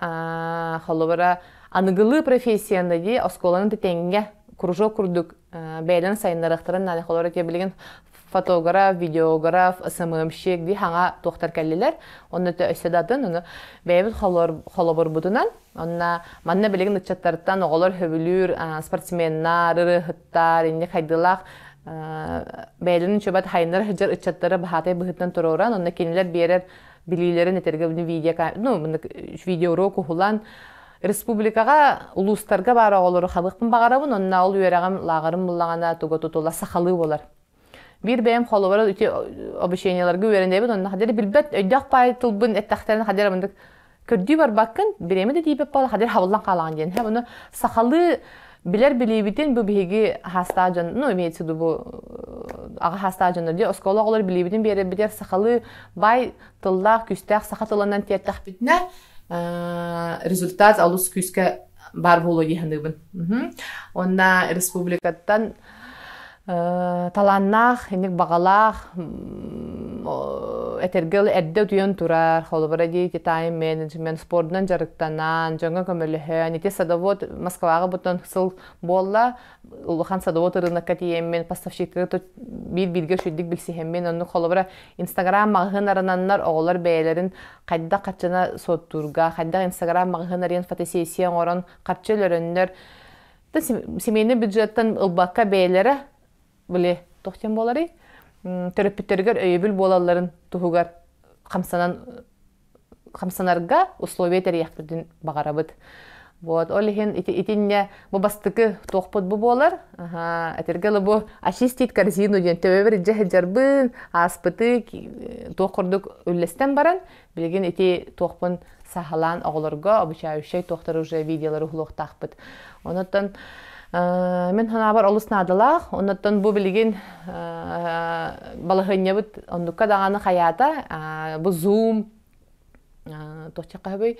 қолыбыра анығылы профессияны дей осколаның тәтенге кружок күрдік бәйлен сайындарықтарын нәді қолары те фотограф, видеограф, СММщик ди хаңа тоқтар кәлелер. Онны өсседатын, оны бәйбіт холобыр бұдынан. Онна манна білеген ұтчаттарыттан оғылар хөбілір, спортсменнар, ыры-хыттар, инне қайдылақ бәйлінің чөбәт хайынлар хыджар ұтчаттары бағатай бұғыттан тұроран. Онна кенелер берер білейлерін етерге видео кухулан. Республикаға улустарға бар оғылары қабықпын бағарабын, онна ол үйерағам лағырым бұллағана туға тұтула сақалы болар. Bir bəyəm xalıvara obişeniyalarga öyrəndəbin, onun xadəri bilbət öydəq paytılbın ətəxtərin xadəri amındık kördüyü var bakın, birəmi də deyib əppalı xadəri havullan qalağın deyən. Bunu saxalı bilər biliybitin bu bihigi hastacın, imeytsidu bu ağı hastacınlar deyə, oskolu oğular biliybitin bir bidər saxalı bay tıllaq, küstəq, saxa tılından tiyətəq bitnə rezultat alus küskə bar bolu deyəndibin. Onda respublikatdan таланнах, инек багалах, этергел эдде туйон турар, холбара ди тайм менеджмент, спортдан жарыктанан, жаңга көмөлөһөн, ити садовод Москвага бутон сыл болла, улахан садовод рынокка тиеммен, поставщиктер бир-бирге шүддик билсихеммен, онну холбара Инстаграм магын арананнар оголар бәйләрен кайда качана соттурга, кайда Инстаграм магын арен фотосессия орон качылөрөннөр. Семейный бюджеттен ылбакка бәйләре биле тохтен болары. Терапевтергер өйбүл болаларын туһугар камсанарга условия терияхпытын багарабыт. Вот, олихин итинне бу бастыкы тохпут бу болар. Этергеле бу очистить корзину ден төбөр жахжарбын, аспыты тохурдук үллестен баран, билген ити тохпун сахалан оглорго обучающий тохтар уже видеолары хулуктахпыт. Онотон мен ханабар олуснадылах, оннаттан бу билген балыгыннябыт ондукка даганы хаята, бу Zoom тохчакабый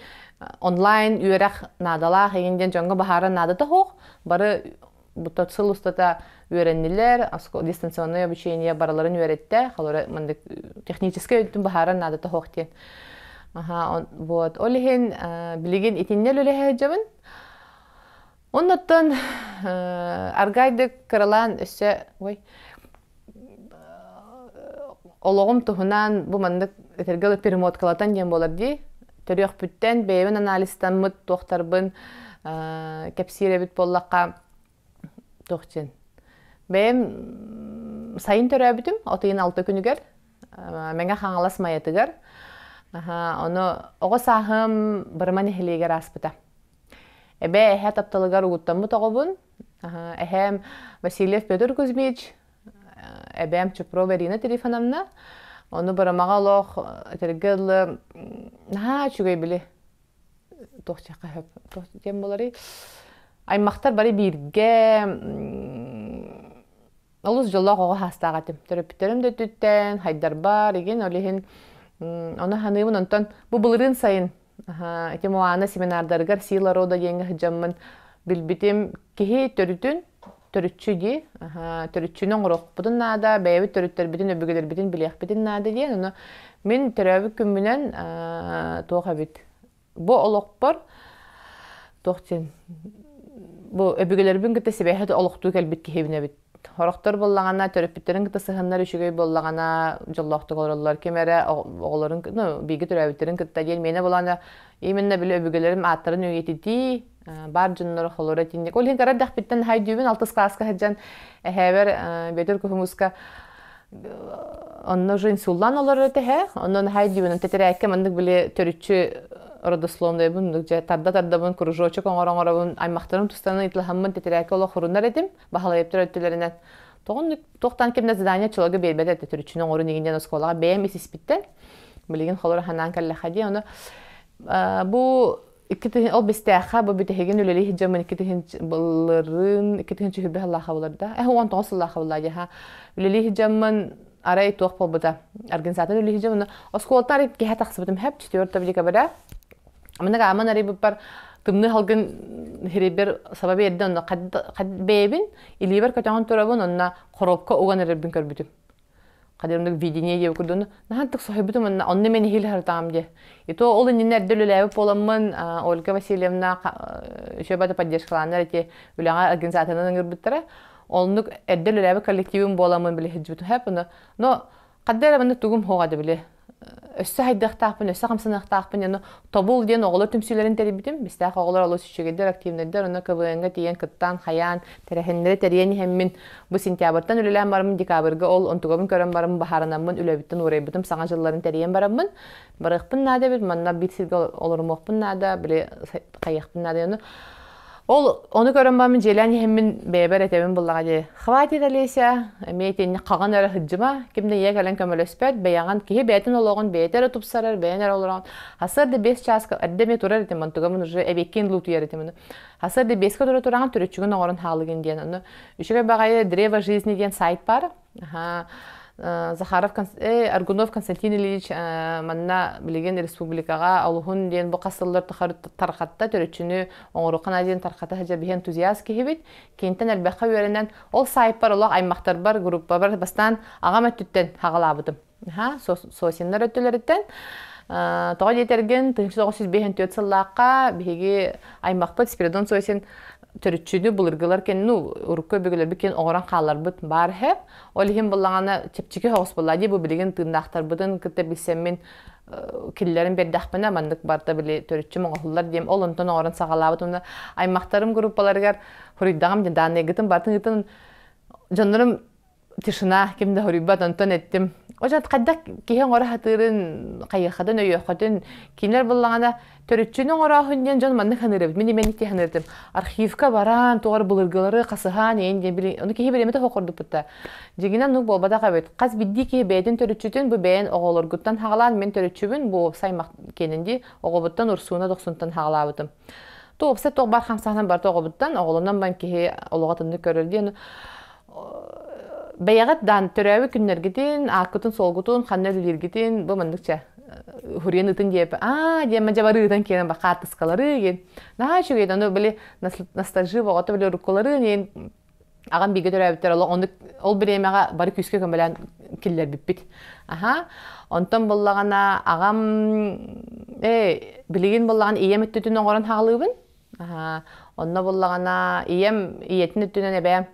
онлайн үйрәк надалах, егенден жаңга бахара надата хох, бары бутта сыл устата үйрәннелер, дистанционное обучение бараларын үйрәтте, халары мындык технический өттүн бахара надата хох тен. Вот, олихин билген итиннел үлеһе жабын. Оннаттан аргайдык кырылан өсө, ологум туһунан бу мандык этергел перемоткалатан дем болар ди. Төрөк бүттен бейбен анализтан мыт тохтарбын кепсиребит боллакка тохчен. Бейм сайын төрөбүтүм, отыйын 6 күнүгер. Менге хаңалас маятыгар. Оны ого сахым бырман эхилегер аспыта. Эбе эхе тапталыгар угуттан мутогобун. Эхем Васильев Петр Кузьмич, эбем Чупро Верина телефонамна. Оны бырмага лох этергел чугай биле. Тохчака хөп. Тохтем болары. Аймактар бары бирге олус жоллог ого хастагатым. Терапевтерим да түттен, хайдар бар, еген олихин. Оны ханыбын онтон бу былырын сайын этимуана семинардаргар сила рода еңге хыжаммын билбитим кихи төрүтүн төрүтчү ди, төрүтчүнүн урукпутун нада, бэйби төрүттөр битин өбүгөлөр битин билек битин нада ди. Оны мен төрөбү күмүнөн тоога бит. Бу олокпор тохтен. Бу өбүгөлөрбүн кете себехет олоктуу келбит кихибине бит. Хорохтор боллагана терапевтерин кыта сыханнар үшүгөй боллагана жоллоктук олоролор кемере оголорун биги терапевтерин кыта ден мене болана именно биле өбүгөлөрүм аттарын өгетити бар жыннор холора тиндик олин карадах биттен хайдүбүн 6 класска хаджан хебер бетер кухумуска онно жин суллан олор тете оннон хайдүбүн тетерекке мындык биле төрүчү родословный бун тарда бун кружочок оңорон аймактарын тустанын итилхаммын тетерекке оло хурундар этим бахалайыптыр өттүлөрүнөн токтан кемне задание чолога бербеде төрүчүнүн орун негинден осколага бем испиттен билген холор ханан калла хади оны бу икки ол бестеха бу битеген үлели хижамын икки былларын икки чүбе Аллаха буларда он тосул Аллаха буларда үлели хижамын арай тох болбута организатор үлели хижамын осколтар икки хатаксыбытым хеп 4 декабрда Амнага аман ари бар кымны халгын херебер сабабы эрде онна кад бебин илибер катаган турабын онна коробка уган эрбин көрбүтүм. Кадерымдык видение деп көрдүн. Нахантык сохибитим онна мен хил хартам де. Ито ол инне эрделүлөбү боламын Ольга Васильевна шөбата поддержкаландар эти үлага организаторунун көрбүттөрө. Олнук эрделүлөбү коллективим боламын биле хиджбитим хеп оны. Но кадерымны тугум хогады биле. Өссө хайдактаакпын, өссө камсынактаакпын, яны тобул ден оголор түмсүлөрүн терибитим. Бистак оголор олос үчөгөдөр активнердер, оны КВН-га тиен кыттан, хаян, терехендери терияни хеммин. Бу сентябртан үлелен барымын, декабрга ол 10-габын көрөн барымын, бахаранамын, үлөбүттен урайбытым, саңа жылларын териян барымын. Барықпын нада бит, манна бит сирге олорумоқпын нада, биле кайяқпын нада, яны. Ол оны көрөн барымын, желяни хеммин бейбер этебин буллага де. Хватит Олеся, мейтен каган ары хыджыма, кимде егелен көмөлөспөт, бейган кихи бейтинологон, бейтер тупсарар, бейнер олорон. Хасырды 5 часка, аддеме турар этим, мантугамын уже эбеккен лутуяр этим. Хасырды 5 тура тураган түрүчүгүн огорун хаалыгын ден. Үчүгө багайы Древо жизни ден сайт бар. Захаров Аргунов Константин Ильич манна билеген республикага олухун ден бу касыллар таркатта төрөчүнү оңорукан аден тарката хажа бихен энтузиаст кихибит кенттен элбекка беренен ол сайпар олак аймактар бар группа бар бастан агам өттүттен хагалабытым сосиннар өттүлөрүттен тоо жетерген 1954 сыллаакка биги аймакта Спиридон Сосин төрүчүнү булыргылар кен урукка бөгөлөр бикен оңоран кааларбыт бар хеп олихим буллагана чепчики хогус буллади бу билеген тындактарбытын кытта билсем мен киллерин бердахпына мандык барта били төрүчү моңоллар дем ол онтон оңоран сагалабыт онда аймактарым группаларыгар хуридагам данегитин бартын жандарым тишина кимде хурибат онтон эттим ожат кадда киһен ора хатырын кайыхадан өйөхөтүн кинер буллагана төрүчүнүн орахын жон манны ханырып мен ханырдым архивка баран тугар булыргылары касыхан энде били оны киһи беремете хокорду путта жигинен ну болбада кабет каз бидди ки бедин төрүчүтүн бу бен оголоргуттан хагалан мен төрүчүбүн бу саймак кенинди огобуттан урсуна 90тан хагалабытым тоопса тог бар хамсанан бар тогобуттан оголунан бан киһи ологотунду көрөлдү Бәягат дан төрәві күннергетін, ақытын солғытын, қаннар үлергетін, бұл мандықша хүрен ұтын деп, дема жабары ұтын кенен бақа артысқалары ген. Наға шөгейді, оны білі ностальжи бағыты білі ұрыққалары ген. Аған бейге төрәвіттер, ол бір емеға бары күске көмелен келлер біппет. Онтан болағана ағам білеген болаған ием үттітін оңырын хағылығын. Онна болағана ием иетін үттінен әбәйім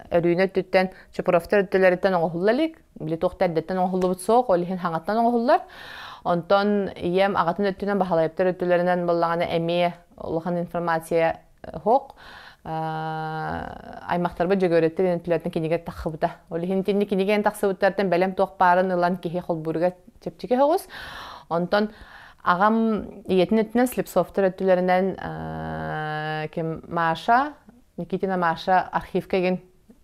өрүйін өттіттен, чөпірофтер өттілеріттен оңғыллалик, білі тоқтардеттен оңғылы бұт соқ, олихин хаңаттан оңғыллар. Онтан ием ағатын өттінен бағалайыптер өттілерінен болағана әме олыған информация хоқ. Аймақтарба жөгөреттер өттілердің кенегер таққыбыта. Олихин тенде кенеген тақсыбыттардан бәлем тоқ барын ұлан кеге қолбұрға чепчеге хоғыз. Онтан ағам иетін өттінен слипсофтер өттілерінен кем Маша, Никитина Маша архивка ген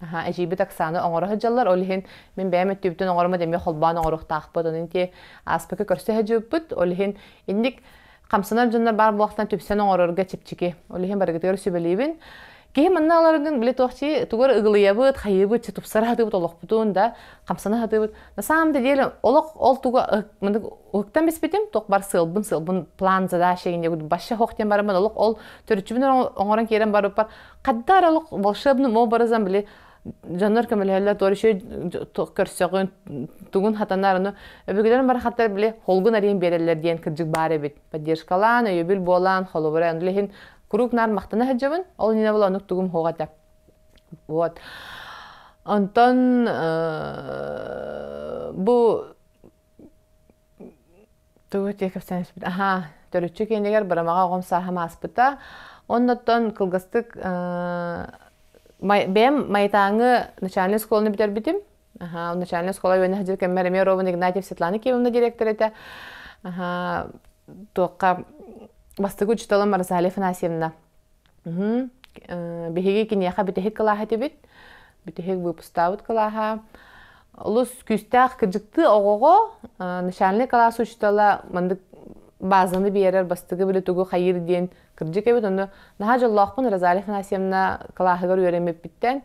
әжейбі таксаны оңыры хыджалар, олихин мен бәйім өттүбіттен оңырыма деме қолбаны оңырық тақпыд, оның те аспекі көрсе хыджыбыд, олихин ендік қамсынар жындар бар бұлақтан төпсен оңырырға чепчеке, олихин барғытығыр сөбелейбін. Кейі манна аларыгын біле тоқчи тугар ыгылыябыд, хайыбыд, чытупсары хатыбыд, олықпытуын да, қамсаны хатыбыд. На самом деле, ол туга ұқтан беспетім, тоқ бар сылбын план задача генде башы хоқтен барымын, ол төрүчүбүнөр оңоран керен барып бар. Қаддар олық волшебный мо барызан біле жандар көмелерлер торишө көрсөгүн тугун хатанарыны өбүгүлөрүн бар хаттар биле холгун арыйын берелер диен кыржык бар эбит. Поддержкалан, өбүл болан, холобуран лехин круг нар мактана хаджабын, ол не было онук тугум хогата. Вот. Антон бу тугуте капсан. Төрүчү кенегер барамага огом сахама аспыта. Оннотон кылгастык бем майтаңы начальный школаны битер битим. Начальный школа өйнө хаджыр кемер Мировна Игнатьев Светлана Киевна директор эте. Тоққа бастығы учталым Марзали Афанасьевна. Бехеге кинеха битехек калаха тебит. Битехек выпуставыт калаха. Лус күстәк кыржыкты оғоғо начальный класс учтала мандык базаны берер бастығы білі тугу хайыр ден кыржык эбит. Оны наха жоллақпын Розали Афанасьевна калахыгар өремеп биттен.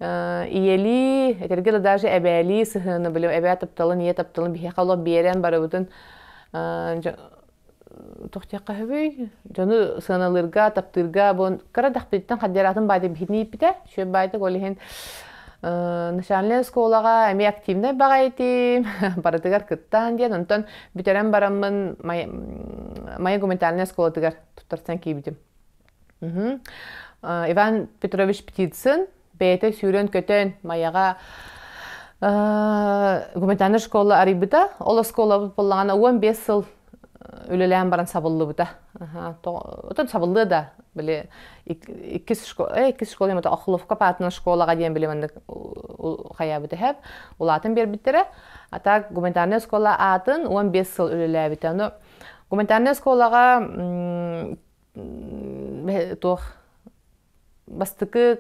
Иели, этергелі даже әбәли сыхыны білім, әбәй тапталын, ие тапталын, бихеқа олық берен барыбытын тоқтияққа хөбей, жоны сыналырға, таптырға, бұн қара дақпеттен қаддератын байды бихетіне еппіте, шөп байды қолеген начальный школаға әме активны баға етем, баратығар кыттан ден, онтан бүтерен барамын майя гуманитарная школа тығар тұттарсан кейбітім. Иван Петрович Птицын, бәйті сүйрен көтен маяға гуманитарный школа арибыта, ола школа болағана 15 сыл өлелән баран сабылды бұта. Отын сабылды да, біле, 2 школа еметі Ақыловқа патының школаға дейін білемінді қая бұты әп, ол атын бер біттірі. Ата гуманитарный школа атын 15 сыл өлелә біті. Гуманитарный школаға бастықы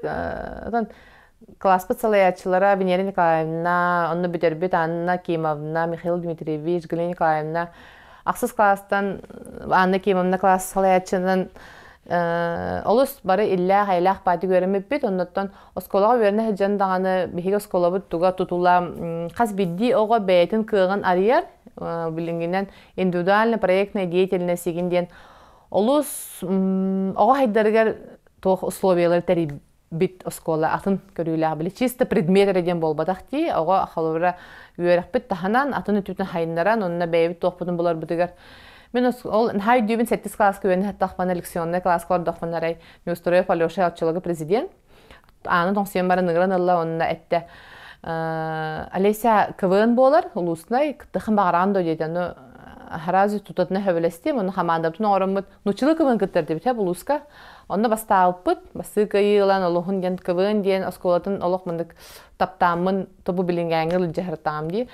класс пацалаячылара Венера Николаевна, Анна Бетербет, Анна Кимовна, Михаил Дмитриевич, Галина Николаевна, Ақсыз класстан Анна Кимовна класс салаячынан Олус бары иллах айлах баты көрөмөппүт, оннотон осколага берне хеджан даганы биһиге осколабыт туга тутула кас бидди ого бэйтин кыган арыяр, билингенен индивидуальный проектная деятельность сигинден олус ого хайдарыгар тох условиялар тери бит оскола атын көрүлө биле чисто предмет реден болбатахти ого халыра үйрөкпүт таханан атын үтүтүн хайнаран онна бэйбит тохпутун булар бутыгар. Мен ол хай дюбин 7 класс күйен хаттахпан лекционный класс кордохпанарай мюстроев Алёша отчылыгы президент. Аны тонсен бары ныгран алла онна этте. Алеся КВН болар, улуснай, кыттыхын бағаран дөй дейді. Харазы тутатына хөвелесті, оны хамандаптың орамыд. Нучылы КВН кыттар деп, улуска. Онна бастауыппыт, басы кайылан, олығын ген КВН ден, осколатын олық мындық таптамын, тобу білінгәңгіл жахыртам дей.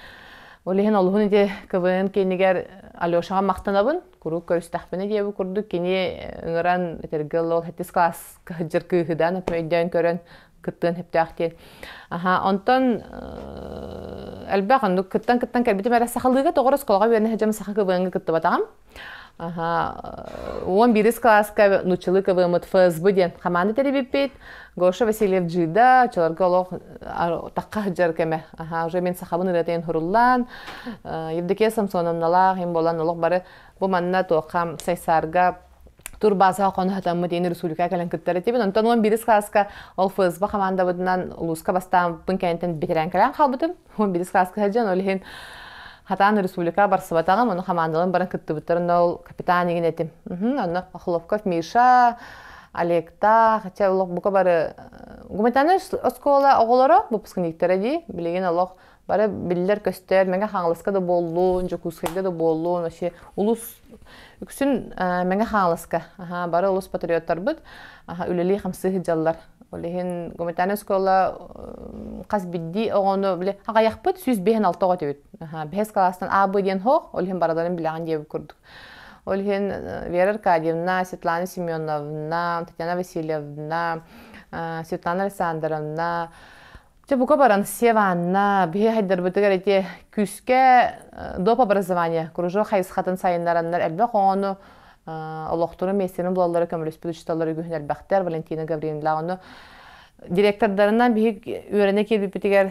Олеген олығын еде КВН кейнігер Алёшаға мақтанабын, күрік көрістақпыны дебі күрдік, кені үңіран етергіл ол 7 класс көхіджір күйхідан, өпмейден көрін кыттын хептяхтен. Онтон әлбәқ, кыттан кәрбеті мәрі сақылдыға тоғыр осколға беріне хәджам сақы КВН-ға кытты батағам. 11 класска нучылы КВМ ФСБ ден команда теребеппет. Гоша Васильев джида, чоларга олох таққа хыджар кеме. Уже мен сахабын ыратайын хуруллан. Евдокия Самсоновналар, хем болан олох бары бу манна тоқам сайсарга тур база қоны хатамы дейін республика кәлін күттері тебен. Онтан 11 класска ол ФСБ команда бұдынан улуска бастан бұн кәйінтен бетерен кәлін қалбытым. 11 класска хыджан олихен Хатан республика барсыбатағым, оны командалын барын кытты бұттырын ол капитан еген етім. Оны Ахловков, Миша, Олекта, хотя олық бұқа бары гуманитарный оскола оғылары бұпыскындіктері дей, білеген олық бары білдер көстер, мәңгі қаңылысқа да болу, жокускайға да болу, улус үксін мәңгі қаңылысқа, бары улус патриоттар бұд, үлелей қамсы хиджалар. Олеген гуманитарный оскола қаз бидді оғыны біле ағаяқ бұд, сүйіз бейін алты оға тебет. Бәс қаластан абы ден хоқ, олеген бараданын білеген дебі көрдік. Олеген Вера Аркадьевна, Светлана Семеновна, Татьяна Васильевна, Светлана Александровна, бұқа баран Севанна, бейі хайдар бұтығар әте күске доп образование, кружок хайысқатын сайындарандар әлбәқ оғыны олоқтыры местерін бұлалары көміліспеді ұшталары күхін әлбәқтер, Валентина Гавриловна оны директордарынан бейік үйрене келбіп бітігер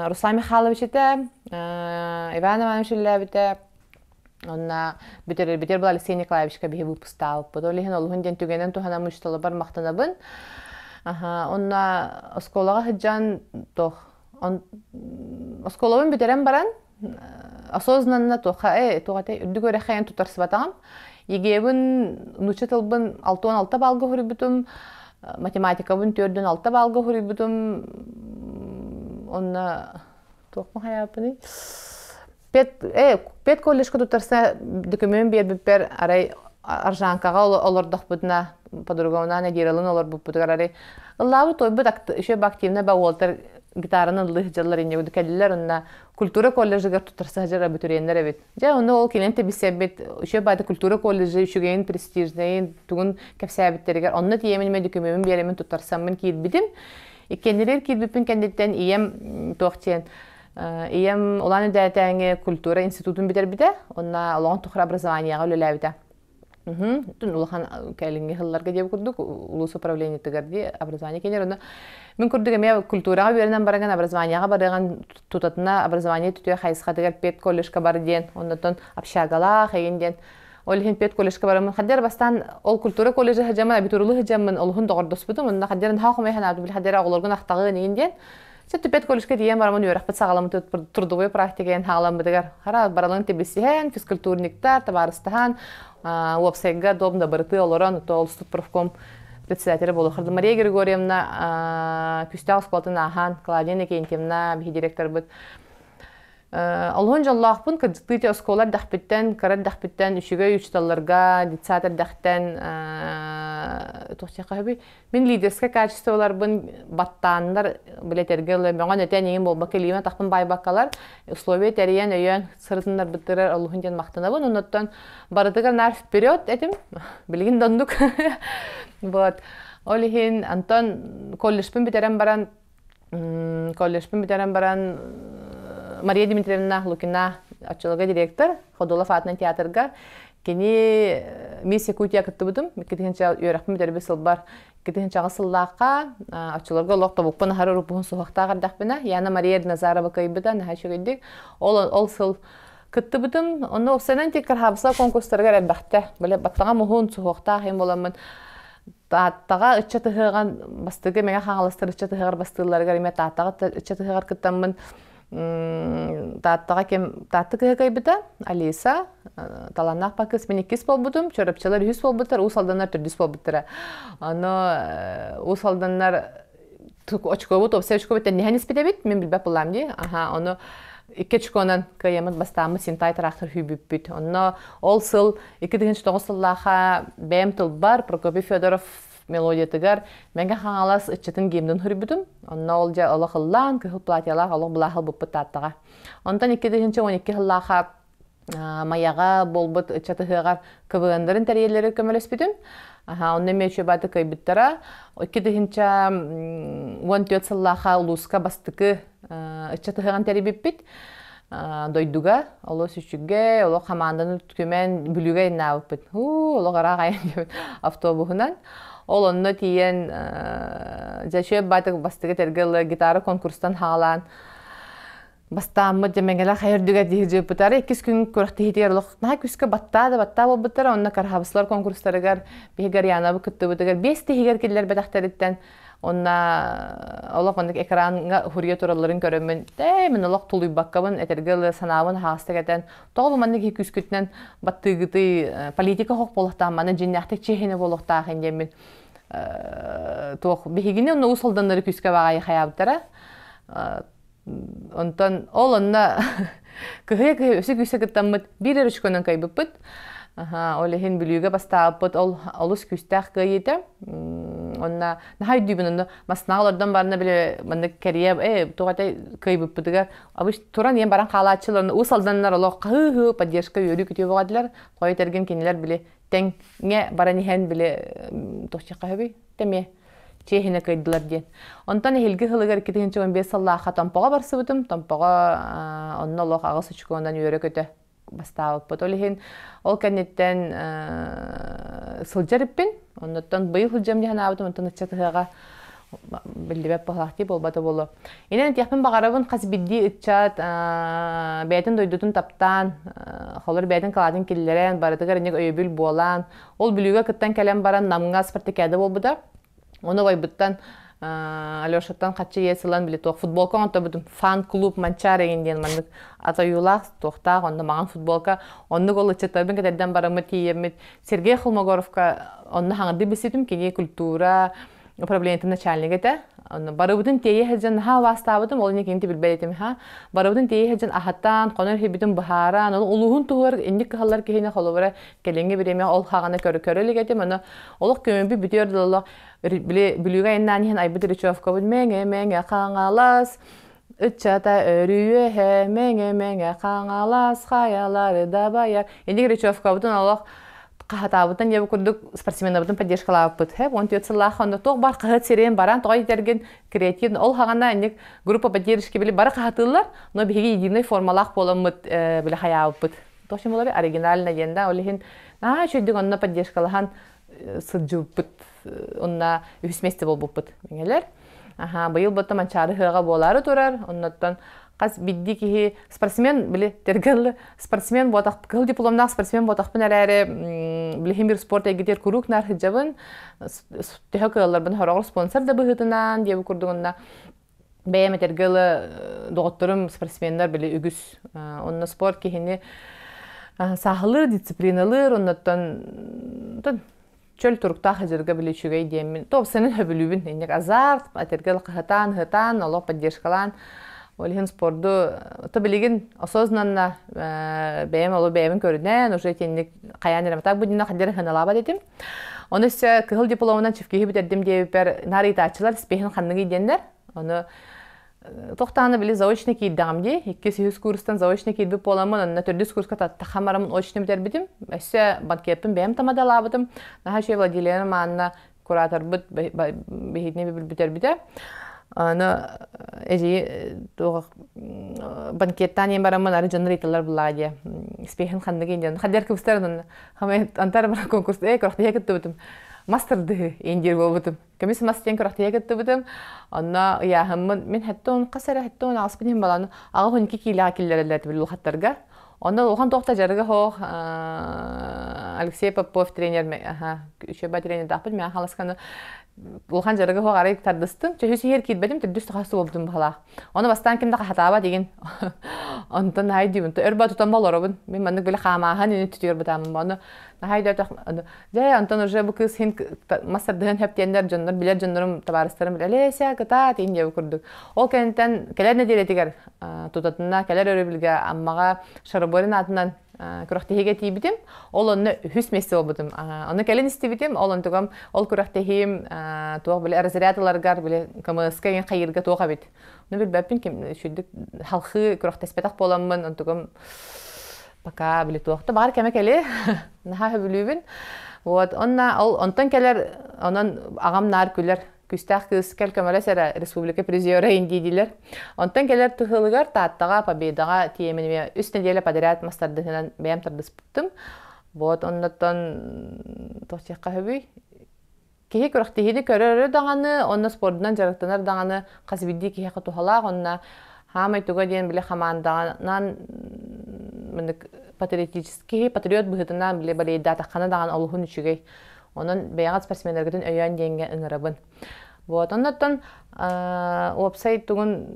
Руслан Михайлович еті, Иван Иванович Иллябеті, онна бітер бұл Алексей Николаевичка бейі выпысталып бұд. Олеген олығын ден түгенен туғана мұшталы бар мақтанабын. Онна осколаға хыджан тоқ. Осколабын бітерен баран, осознанна тоқа, тоғатай үрді көрі қайын тұтарсы батағам. Егебін нучы тылбын 6-16 балғы хүрі бұтым, математикабын 4-6 балғы хүрі бұтым, онна тоқмы қаяпыны. 5 коллежка тұтарса документ бербіппер арай Аржанкаға олырдық бұдына, подругауна Надиралын олыр бұдығар арай. Аллабы той бұд үші активна ба олтар гитараны лых жалар ине уды кәлілер, онна культура коллежігер тұтарса жара бүтіренлер әбет. Жа оны ол келен тебесі әбет, үші байды культура коллежі, үшігейін престижнейін, түгін кәпсі әбеттерігер. Онны тиемін документін беремін тұтарсамын кейдбідім. Иккенлерер кейдбіпін кәндеттен ием тоқтен. Ием оланы дәтәңе культура институтын бітер біде, онна олығын тұқыр образованияға өлелі әбіде. Түн улахан кәлінге хылларға деп күрдік, улус управление тігірді образование кенер. Мен күрдік әме культураға берінен бараған образованияға барған тұтатына образование түтуе қайысқа тігір 5 коллежка бар ден, оннатын общагала қайын ден. Олығын 5 коллежка барымын. Қадер бастан ол культура коллежі хыджамын, абитурулы хыджамын, олығын доғырдос бұдым. Онда қадерін хақымайхан абды біл қадер ағылырғын ақтағы неген ден. Сөтті 5 коллежка дейін барымын өріқпіт сағаламын тұрдуғой практикаен хағалам бұдығар. Қара баралың тебесіген, физкультурниктар, табарыстыған, уапсайга добында барыты олоран, олыстық профком председателі болу. Қырды Мария Григорьевна, күстіғ сколтын ахан, Клавдина Кентемна, бейі директор бұд. Олғын жаллақпын, кырдықтыйте осколар дақпеттен, қарат дақпеттен, үшіге үшталларға, детсатыр дақтен, тоқтияқа өбі. Мен лидерске качестволар бұн баттандар білетергелі, мәңін өтен ең бол бақы лима тақпын бай бақалар, условия тәрейен өйен сырытындар біттірер олғын ден мақтанабын. Оннаттан барытығар нар вперед әтім, білген дондық. Олығын Антон коллежпін бітерен баран, Мария Дмитриевна Лукина, отчылыға директор, Ходулов атынан театрға, кені миссия кутия кыттыбытым, иккетинче үйрәкпен дәрбе сылбар, иккетинче сыллаққа, очыларға олық табықпын хары рупуын суғақта қардақпына, Яна Мария Назарова кайбыда, наха шөгейдік, ол сыл кыттыбытым, оны оқсанан тек қархабыса конкурстарға рәббәқті, біле баттаға мұғын суғақта қайым боламын, Таттаға ытча тыһыған бастыгы меңа хаңалыстыр ытча тыһыгар бастыыларга эме таттаға ытча тыһыгар кыттаммын таттаға кем татты кыһыгайбыта Алиса таланнақ пакыс мен 2 болбутум чорапчалар 100 болбуттар усалданнар 400 болбуттара аны усалданнар очкобут обсечкобут нехен испитебит мен билбеп булам ди аны Иккечконан каямын бастамы синтай трактор хүбүппүт. Онно ол сыл 2009 сыллаха бэм тылбар Прокопий Федоров мелодия тыгар менге хаңалас ычытын гемден хүрбүтүм. Онно ол жа олохыллан кыхыл платьялар олох булахыл буппут таттага. Онтан 2012 сыллаха маяга болбут ычатыгар КВНдарын тәрелери көмөлөспүтүм. Онны мече баты кайбыттара. 2014 сыллаха улуска бастыкы ычатыган тәребиппит. Дойдуга, оло сүчүгге, оло хаманданы түкөмен бүлүгө инабыппыт. Оло карагайын автобусунан. Ол онно тиен жашөө баты бастыкы тергел гитара конкурстан хаалан. Бастамы демеңелер хайырдыга дейжі бұтары, 2 күн көріқті хетерлік. Наға күскі батта болбыттары, онына кархабысылар конкурстарығар, бейгер янабы күтті бұтығар, 5 тегер келер бәдақтарыттен, онына олық ондық экранға хүрге тұраларын көрімін, дәймін олық тұлүй баққабын, әтергілі санауын хағыстық әтен, тоғыл маңдық 2 күскүтінен баттығыты политика хоқ болуқтағы, маны жиннақтық чехені болуқтағы ендемін. Бейгені оны ұсылданлары күскі бағайы қаябыттары. Онтон ол онна кыһы өсү күсө кыттаммыт бир өрүчкөнөн кайбыппыт. Олехин билүүгө бастааппыт ол олус күстах кыйыта. Онна нахай дүйбүнүндө маснаалардан барына биле мында керие тугата кайбыппытыга абыш туран ем баран калаачылар усалданнар олох кыһы поддержка өрү күтүп багадылар. Кой терген кинилер биле теңге баран ихен биле тохчакка хөбүй теме чехине кайдылар ден. Онтан хилги хылыгар 2015 сыллаха тампога барсыбытым, тампога онна олох агыс учкондан үйрө көтө бастааппыт. Олихин ол кеннеттен сылжарыппин, оннаттан быйыл хылжам дихана абытым, онтан ычатыга билдибеп балакти болбаты болу. Инен тияхпин багарабын каз бидди ычат бәйтин дойдутун таптан, холор бәйтин каладын киллерен, барытыгар инек өйбүл болан, ол билүүгө кыттан келен баран намга спартакиада болбуда. Оны байбыттан Алешаттан қатшы есілан біле тоқ футболка онта бұдым фан-клуб манчар егенден маңдық атайулақ тоқтақ онда маған футболка онды ол ұчаттарбен кәдерден барымы тиемет Сергей Холмогоровка онды хаңырды бесетім кеге культура проблеметін начальник еті барыбытын тейе хәджан вастабытым ол некенті білбәлетім барыбытын тейе хәджан ахаттан қоныр хебітін бұхаран ол ұлығын туғыр ендік қағалар кейіне қолыбыра келенге біреме ол қағаны көрі-көрілік етім олық көмбі бүтерді олық Билүүгө эннан хен айбыт речевка бут меңе каңалас ычата өрүе меңе каңалас хаялары да баяр. Энди речевка бутун алак кахатабытын ебе курдук спортсменнабытын поддержкалабыт. 14 сыллах онда тог бар кахат серен баран той терген креативный ол хаганда эндик группа поддержки биле бар кахатылар, но биги единый формалах боламыт биле хаябыт. Тошим болобы оригинальный дегенде олихин чөйдүк онна поддержкалахан сыджупыт. Онна үсместе болбуппыт меңелер. Быйыл бутта манчары хыга болары турар. Оннаттан каз бидди ки спортсмен биле тергел спортсмен ботак кыл дипломнак спортсмен ботакпын әрәре биле химир спорт эгитер курук нар хиджабын техакалар бен харагыр спонсор да быгытынан дип курдугунна бәяме тергел докторым спортсменнар биле үгүс онна спорт кихини сахлы дисциплиналар оннаттан чөл турукта хәзергә билечүгә идемен. Топ сенен хөбүлүбүн, эндек азарт, атергел хатан, алып поддержкалан. Олихин спорту то билеген осознанно бәймен көрүнән, уже тендек каянырым. Так будина хәдер ханалаба дидим. Оны се кыл дипломынан чифкеге битердим дип бер наритачылар спехин ханныгы идендер. Оны тоқтаны биле заочный кийдамди, 200 курстан заочный кийдип боламын, аны 400 курска тахамарым очный битербидим. Эссе банкетпин бәйм тамадалабыдым. Наха шей Владилена манна куратор бит бехитне битербиде. Аны эжи банкеттан барамын ары жоннор италар булади. Спехин хандыгын жон. Хадер кыбыстарын хаме антар бар конкурс крохтия кеттебитим. Мастерды индир болбутум. Кемис мастен крохтия кеттебитим. Анна я хаммын мен хаттон касара хаттон аспин баланы ага хонки кила киллерлер бил хаттарга. Онда оған тоқта жарығы хоқ Алексей Попов тренер, үшеба тренер дақпыл, мен қаласқаны оған жарығы хоқ арайып тардыстым. Чөйсі ер кетбедім, түрдіс тұқасы болдым бұғала. Оны бастан кемді қатаба деген. Онтан хайдеймін. Өрба тұтан бол орабын. Мен мәнік білі қамаған үні түтігір бұтамын. Оны хайдей жай антон уже бұл кыз хин мастардығын хөптендер жондар, білер жондарым табарыстарым әлесе қыта дейін деп көрдік. Ол кәнеттен кәлер нәдеретігер тұтатына, кәлер өрі білге аммаға Шараборин атынан күрақтехеге тейбітім. Ол оны хүс месті олбытым. Оны кәлін істебітім, ол онтығым, ол күрақтехем туақ білі разрядыларғар, білі КМС-қа ең қайырға туға бет. Оны біл бәппін кем шүдік халқы күрақтеспетақ боламын, онтығым пока білі туақты. Бағар кәме кәлі, наға білуібін. Онтан кәлер, онан ағам нар күлер, күстәқ кыз кәл көмәрәс әрі республика президиора индейділер. Онтан кәлер тұхылығар тааттаға, победаға тиеміне үс неделя подряд мастардығынан бәйім тардыс бұттым. Оннаттан тоқчаққа хөбүй. Кеге күрақтығыды көрері дағаны, онна спордынан жарықтанар дағаны қасыбидді кеге тұхалақ, онна хамай туға дейін біле хамандағынан патриот бұғытынан біле балейді атаққаны даған олығын үшігей. Onun beyaz sportsmenlerden öyen denge ınırabın. Ondan website tuğun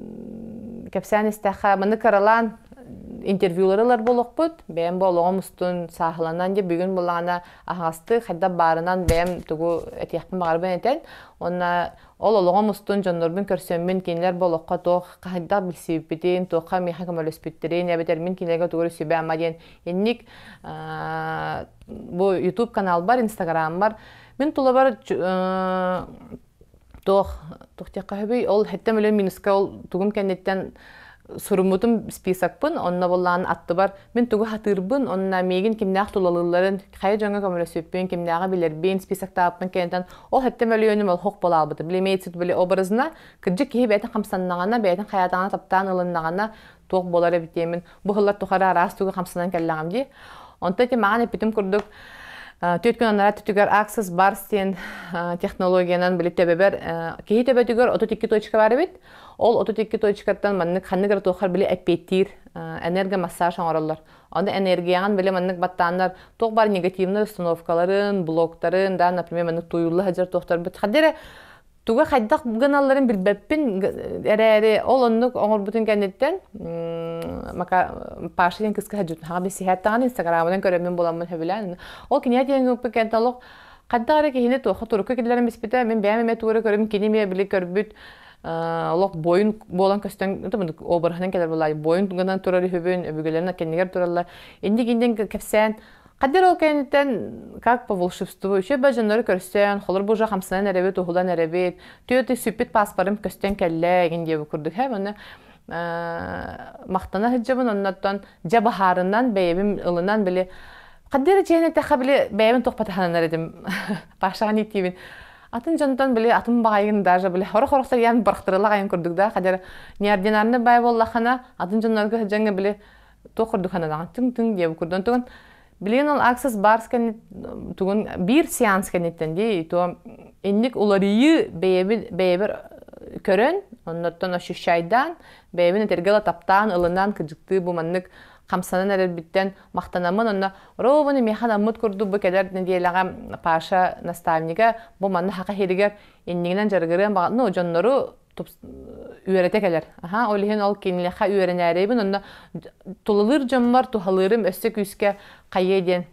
kapsan istaha mını karalan interviewlarlar boluqput. Benim boluğum ustun sahlanan diye bugün bulana ahastı hadda barınan benim tuğu etiyakpın bağırban eten. Ona oluğum ustun jondorbun körsönmün kinler boluqqa toq hadda bilsibidin toqa miha kamalöspüttirin ya beter min kinlerge tuğru sübe ama diyen yennik bu YouTube kanal var, Instagram var. Min tula var toqtiaqqa höbüy ol hettem ölen minuska ol tuğum kennetten surumutum spisakpın, onna bollan attı var. Min tuğu hatırpın, onna megin kimnaq tulalıların xayı jonga kamalöspütpün, kimnağa bilerbin spisak tapın kennetten ol hettem ölen ol hoq bolalbıdı. Bilemeytsit bile obrazına kıcık kehi beytin qamsannağana, beytin hayatağına taptan ılınağana toq bolara bitemin. Bu hıllar tuqara aras tuğu qamsanan kellağım di. Onta ki mağan epitim kurduk. Tüytkün onlara tütüger Access Barstein teknologiyanan bilip tebeber. Kehi tebe tüger 32 toçka var bit. Ol 32 toçkattan mannik xannigar toqar bile epettir. Enerji massaj orallar. Onda energiyan bile mannik battanlar toq bar negativni uстановкаларын, блоктарын da, например, mannik tuyullu hajar toqtar bit. Xadere tuğa xaydaq ganaların bilbepin ere ol onluk oğur bütün kennetten maka paşıyan kıskı hacıtın. Hağa bir sihattağın Instagram'dan göremin bulanmın höbülen. Ol kiniyat yengin öpü kentalıq xaddağırı ki hine tuğa turukka kedilerin bispite men beğenmeme tuğra göremin kinimiye bile körbüt Олох boyun bolan kösten obarhanan keler bolay boyun ganan turari höbün öbügelerine kendiler turarlar. Indi kepsen Qadir o kentten как по волшебству еще бажанları көрсен, холор бужа хамсынан әребет, ухулан әребет, түйеті сүппет паспарым көстен кәлі егенде көрдік. Оны мақтана хыджабын, оннаттан жабахарынан, бәйебім ылынан біле. Qadir жайны тәқа біле бәйебін тоқпатаханан әредім. Пашаған еттейбін. Атын жонтан біле, атын бағайын даже біле. Хорық-хорықтар ян барықтырылақ айын көрдік да. Qadir неординарны бәй боллақана, атын жонларға хыджанға біле тоқырдық ханадаған. Тың-тың деп көрдін тұғын. Билен ол Access Barstein тугун bir seans kennetten di to enlik olariyi beyber körön ondan aşışaydan beybin tergala taptan ılından kıcıktı bu manlık kamsanan erbitten maqtanamın onna rovani mehanamut kurdu bu kadar ne diyelagam paşa nastavniga bu manlı haqa hediger enniginden jargıran bağlı o jonnoru üretekeler. Aha olihin ol kinleha ürenärebin onda tulalyr jammar tuhalyrym össek üske qayeden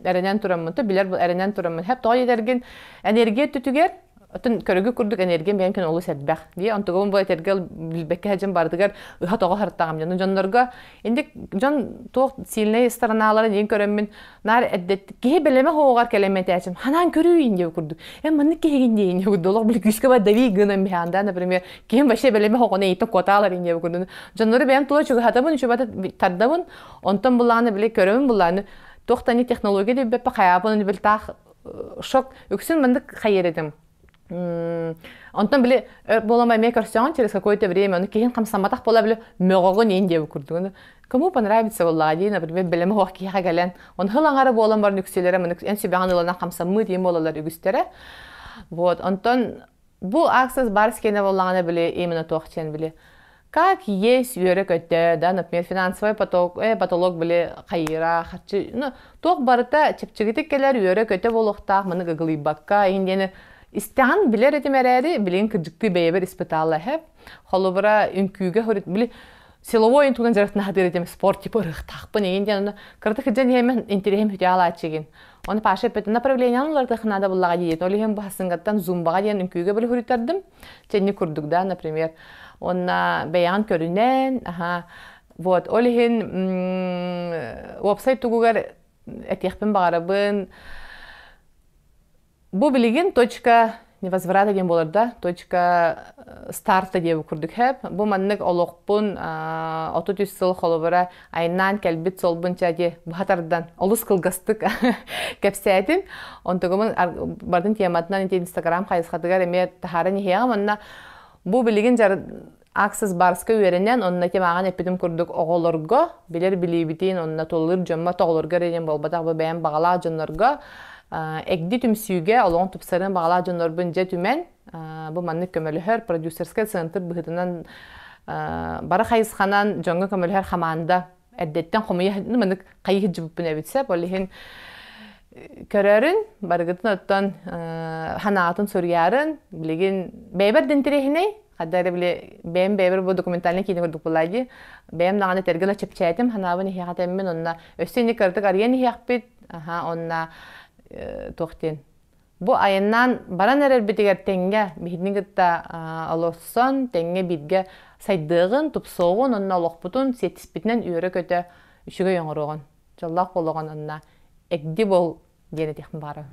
erenen turammynta biler bu erenen turammyn hep toy edergen energiya tütüger Otun körügü kurduk energiya benkin olu setbək diye antogum bu etergel bilbekke hacım bardıgar ıha toğa harttağım canı jonlarga indik jon toq silne stranalara deyin körümmin nar eddet ki beleme hoğar kelimet açım hanan körüyün diye kurduk mannik kegin deyin diye dolaq bil küske ba davi gınan behanda например kim başa beleme hoğana ito kotalar diye kurduk jonları ben toğa çok hatamın şu bata tardamın ontan bulanı bile körümün bulanı toqtani texnologiya de bepe hayapını bil taq şok yüksün mandik hayır edim Онтон биле боламай мекерсион через какое-то время, он кихин хамсаматах бола биле мөгөгөн инде курдугун. Кому понравится валлади, например, белем хох киха гален. Он хылаңары болам бар нүкселере, мен эн себян ылана хамсамы дем болалар үгүстере. Вот, онтон бу аксес барскене валлаганы биле именно тохчен биле. Как есть юрек өтө, да, например, финансовый потолок биле кайра, хачы, ну, тох барыта чепчигитик келер юрек өтө болохтак, мыны гыгылыйбакка, индени истян билер этимерери, билин кыржыкты бейбер испыталла хеп. Холубра үнкүүгө хорит били силовой интуган жарыктын хадыр этим спорт типа рыхтакпын, индени кырдык жан емен интерем хүтяла ачыгин. Оны паша пет направлениялар тахнада буллага дейт. Олиһем бахсынгаттан зумбага дигән үнкүүгө били хүрүтәрдим. Ченни курдук да, например. Онна бәян көрүнен, вот, олиһен веб-сайт тугугар этехпен багарабын. Бу билигин точка невозврата ден болар да, точка старта деп курдук хеп. Бу маннык олоқпун 30 сыл холобара айнан келбит солбунча де бахатардан олус кылгастык кепсәтин. Онтогомун бардын тематынан Инстаграм хайсхатыгар эме тахарын хега манна бу билигин жар аксес барска үйренен онна темаган эпидим курдук оголорго билер билибитин онна толыр жомма тоголорго реген болбатак бу бәян багала жоннорго Эгди түмсүйге олоң тупсарын бағала жонор бүнже түмен, бұл манны көмөліхер продюсерская центр бұғытынан бары қайысқанан жоңғы көмөліхер қаманда әддеттен қомайы манны қайығы жібіппін әбітсеп, олығын көрерін, барығытын оттан ханағатын сөргерін, білеген бәйбір дінтірехіне, қадары біле бәйім бәйбір бұл документалын кейді көрдік бұлайды, бәйім нағаны тәргіла чепчәйтім, ханағын ехеғатаймен, онына өстені көрдік арген ехекпет, онына тоқтен. Бу айынан баран әрер бітігер тәңге, бейдінің гітті алоқсан, тәңге бейдге сайдығын, тұпсоғын, онына олықпытын, сетіспетінен үйірі көті үшіге yoңырығын. Жаллақ болуған онына әкді бол дені текін бары.